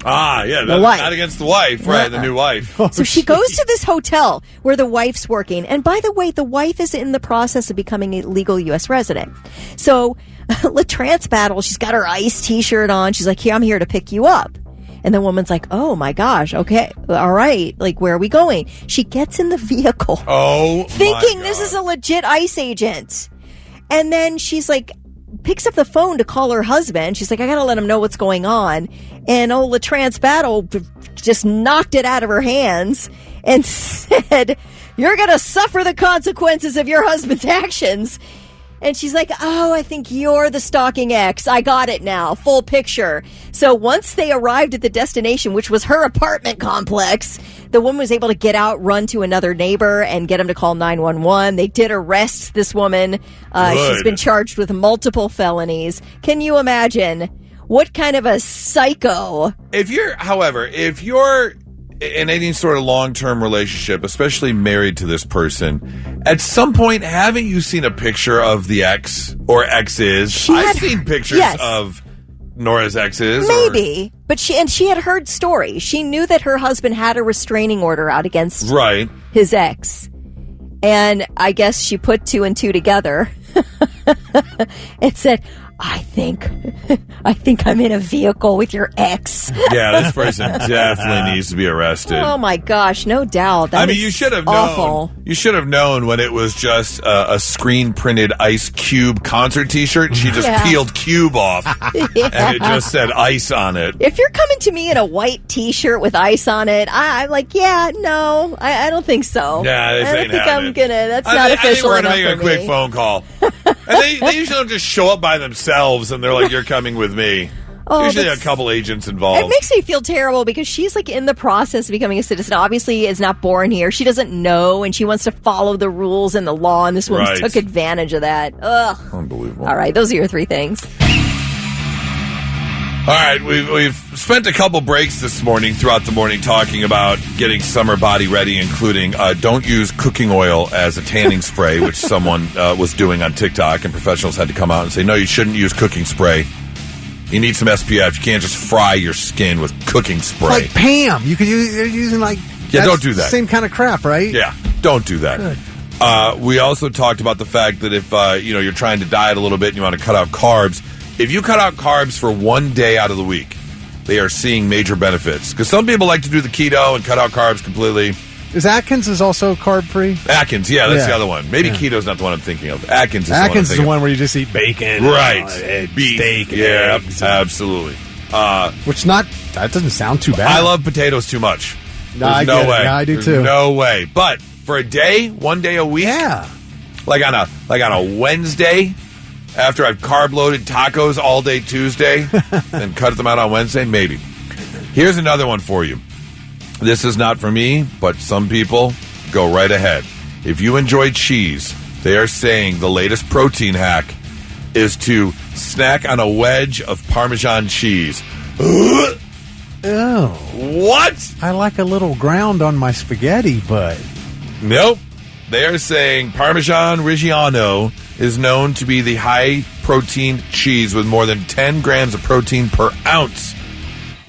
wife. Not against the wife, right? The new wife. So she goes to this hotel where the wife's working. And by the way, the wife is in the process of becoming a legal U.S. resident. So LaTrance Battle, she's got her ICE t-shirt on. She's like, "Here, I'm here to pick you up." And the woman's like, "Oh my gosh, okay, all right. Like, where are we going?" She gets in the vehicle. Oh, thinking this is a legit ICE agent. And then she's like, picks up the phone to call her husband. She's like, "I gotta let him know what's going on." And LaTrance Battle just knocked it out of her hands and said, "You're gonna suffer the consequences of your husband's actions." And she's like, "Oh, I think you're the stalking ex. I got it now. Full picture." So once they arrived at the destination, which was her apartment complex, the woman was able to get out, run to another neighbor, and get him to call 911. They did arrest this woman. She's been charged with multiple felonies. Can you imagine what kind of a psycho? If you're in any sort of long-term relationship, especially married to this person, at some point, haven't you seen a picture of the ex or exes? I've seen pictures of Nora's exes. Maybe. But she had heard stories. She knew that her husband had a restraining order out against his ex. And I guess she put two and two together and said, I think I'm in a vehicle with your ex. Yeah, this person definitely needs to be arrested. Oh my gosh, no doubt. You should have known. You should have known when it was just a screen printed Ice Cube concert T-shirt. She just peeled Cube off, and it just said Ice on it. If you're coming to me in a white T-shirt with Ice on it, I'm like, I don't think so. Yeah, this I don't ain't think happening. I'm gonna. That's not official. I think we're gonna enough make a quick phone call. And they usually don't just show up by themselves and they're like, "You're coming with me." Usually a couple agents involved. It makes me feel terrible because she's like in the process of becoming a citizen. Obviously, is not born here. She doesn't know, and she wants to follow the rules and the law, and this woman took advantage of that. Ugh. Unbelievable. All right, those are your three things. All right, we've spent a couple breaks this morning throughout the morning talking about getting summer body ready, including don't use cooking oil as a tanning spray, which someone was doing on TikTok, and professionals had to come out and say, no, you shouldn't use cooking spray. You need some SPF. You can't just fry your skin with cooking spray. Like Pam. You're using don't do that. Same kind of crap, right? Yeah, don't do that. Good. We also talked about the fact that if you're trying to diet a little bit and you want to cut out carbs, if you cut out carbs for one day out of the week, they are seeing major benefits. Because some people like to do the keto and cut out carbs completely. Is Atkins also carb-free? Atkins, that's the other one. Maybe keto's not the one I'm thinking of. Atkins is the one where you just eat bacon. Right. Beef, steak, yeah, eggs. Absolutely. That doesn't sound too bad. I love potatoes too much. There's no way. Yeah, I do too. No way. But for a day, one day a week, like on a Wednesday, after I've carb-loaded tacos all day Tuesday and cut them out on Wednesday, maybe. Here's another one for you. This is not for me, but some people go right ahead. If you enjoy cheese, they are saying the latest protein hack is to snack on a wedge of Parmesan cheese. Oh. What? I like a little ground on my spaghetti, but... Nope. They are saying Parmesan Reggiano is known to be the high-protein cheese with more than 10 grams of protein per ounce.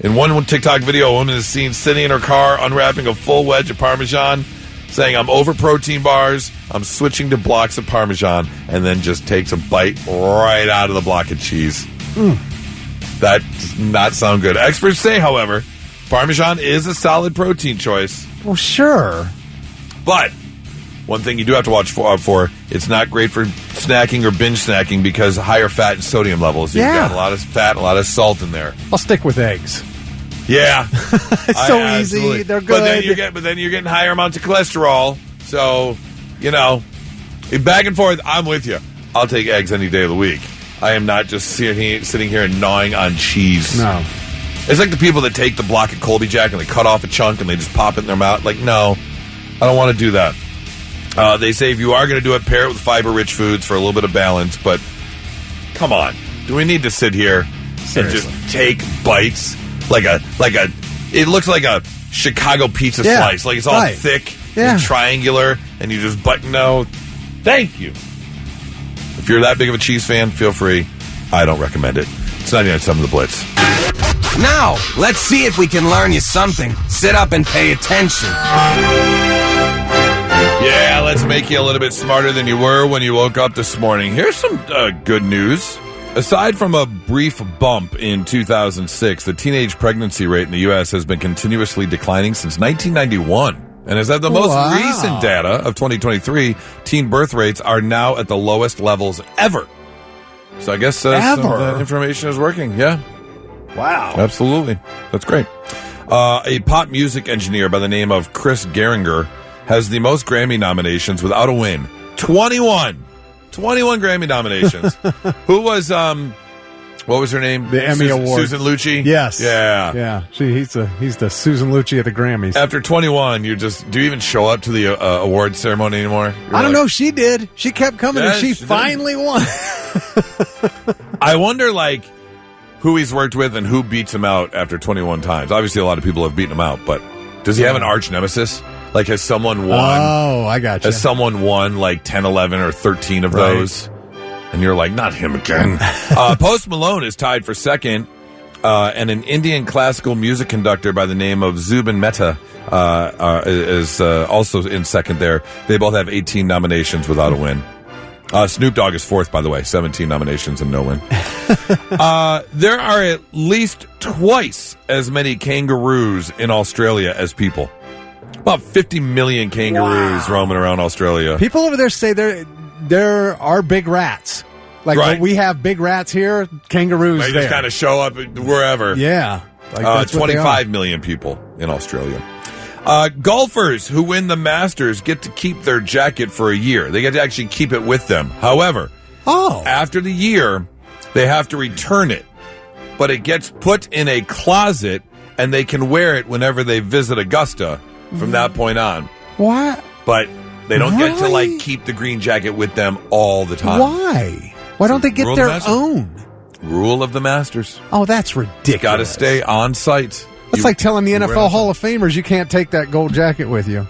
In one TikTok video, a woman is seen sitting in her car unwrapping a full wedge of Parmesan, saying, I'm over protein bars, I'm switching to blocks of Parmesan, and then just takes a bite right out of the block of cheese. That does not sound good. Experts say, however, Parmesan is a solid protein choice. Well, sure. But one thing you do have to watch for, it's not great for snacking or binge snacking because higher fat and sodium levels. You've got a lot of fat and a lot of salt in there. I'll stick with eggs. Yeah. It's so easy. They're good. But then you're getting higher amounts of cholesterol. So, back and forth, I'm with you. I'll take eggs any day of the week. I am not just sitting here and gnawing on cheese. No. It's like the people that take the block of Colby Jack and they cut off a chunk and they just pop it in their mouth. Like, no, I don't want to do that. They say if you are going to do it, pair it with fiber-rich foods for a little bit of balance. But come on, do we need to sit here and just take bites it looks like a Chicago pizza slice, like it's all thick and triangular, and you just bite? No, thank you. If you're that big of a cheese fan, feel free. I don't recommend it. It's 99.7 The Blitz. Now, let's see if we can learn you something. Sit up and pay attention. Yeah, let's make you a little bit smarter than you were when you woke up this morning. Here's some good news. Aside from a brief bump in 2006, the teenage pregnancy rate in the U.S. has been continuously declining since 1991. And as of the most recent data of 2023, teen birth rates are now at the lowest levels ever. So I guess some of that information is working. Yeah. Wow. Absolutely. That's great. A pop music engineer by the name of Chris Geringer has the most Grammy nominations without a win. 21 Grammy nominations. Who was, what was her name? The Emmy Award. Susan Lucci? Yes. Yeah. Yeah. He's the Susan Lucci of the Grammys. After 21, do you even show up to the award ceremony anymore? I don't know. She did. She kept coming and she finally won. I wonder, who he's worked with and who beats him out after 21 times. Obviously, a lot of people have beaten him out, but does he have an arch nemesis? Has someone won? Oh, I got you. Has someone won 10, 11, or 13 of those? And you're like, not him again. Post Malone is tied for second, and an Indian classical music conductor by the name of Zubin Mehta is also in second there. They both have 18 nominations without a win. Snoop Dogg is fourth, by the way, 17 nominations and no win. There are at least twice as many kangaroos in Australia as people. About 50 million kangaroos roaming around Australia. People over there say there are big rats. When we have big rats here, kangaroos They there. just kind of show up wherever. Yeah. 25 million people in Australia. Golfers who win the Masters get to keep their jacket for a year. They get to actually keep it with them. However, after the year, they have to return it. But it gets put in a closet, and they can wear it whenever they visit Augusta from that point on. What? But they don't get to keep the green jacket with them all the time. Why? Why don't they get their own? Rule of the Masters. Oh, that's ridiculous. Got to stay on site. That's like telling the NFL Hall of Famers you can't take that gold jacket with you.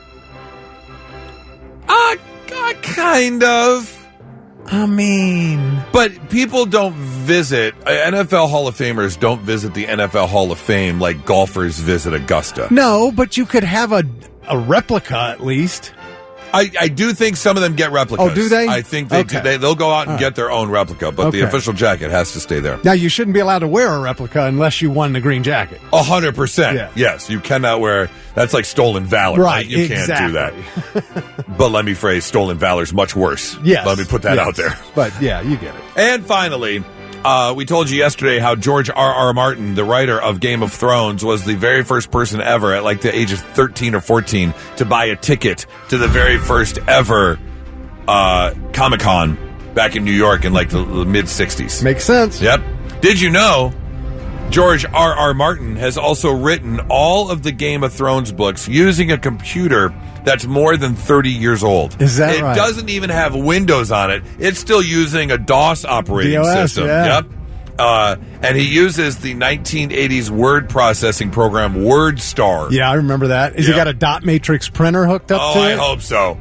Kind of. I mean... But people don't visit... NFL Hall of Famers don't visit the NFL Hall of Fame like golfers visit Augusta. No, but you could have a replica at least. I do think some of them get replicas. Oh, do they? I think they do. They'll go out and get their own replica, but the official jacket has to stay there. Now, you shouldn't be allowed to wear a replica unless you won the green jacket. 100%. Yes, you cannot wear... That's like stolen valor. Right, you can't do that. But let me phrase, stolen valor's much worse. Yes. Let me put that out there. But, yeah, you get it. And finally... we told you yesterday how George R.R. Martin, the writer of Game of Thrones, was the very first person ever at the age of 13 or 14 to buy a ticket to the very first ever Comic-Con back in New York in the mid-'60s. Makes sense. Yep. Did you know George R.R. Martin has also written all of the Game of Thrones books using a computer that's more than 30 years old. Is that right? It doesn't even have Windows on it. It's still using a DOS operating system. Yeah. Yep. And he uses the 1980s word processing program WordStar. Yeah, I remember that. Has he got a dot matrix printer hooked up to it? I hope so.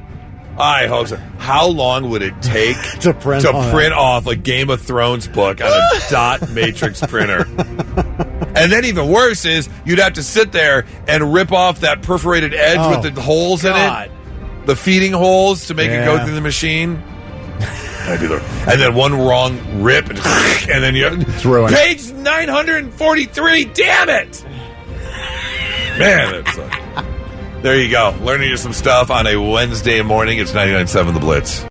How long would it take to print off a Game of Thrones book on a dot matrix printer? And then even worse is you'd have to sit there and rip off that perforated edge with the holes in it. The feeding holes to make it go through the machine. And then one wrong rip, and then it's ruined. Page 943. Damn it, man! There you go. Learning you some stuff on a Wednesday morning. It's 99.7 The Blitz.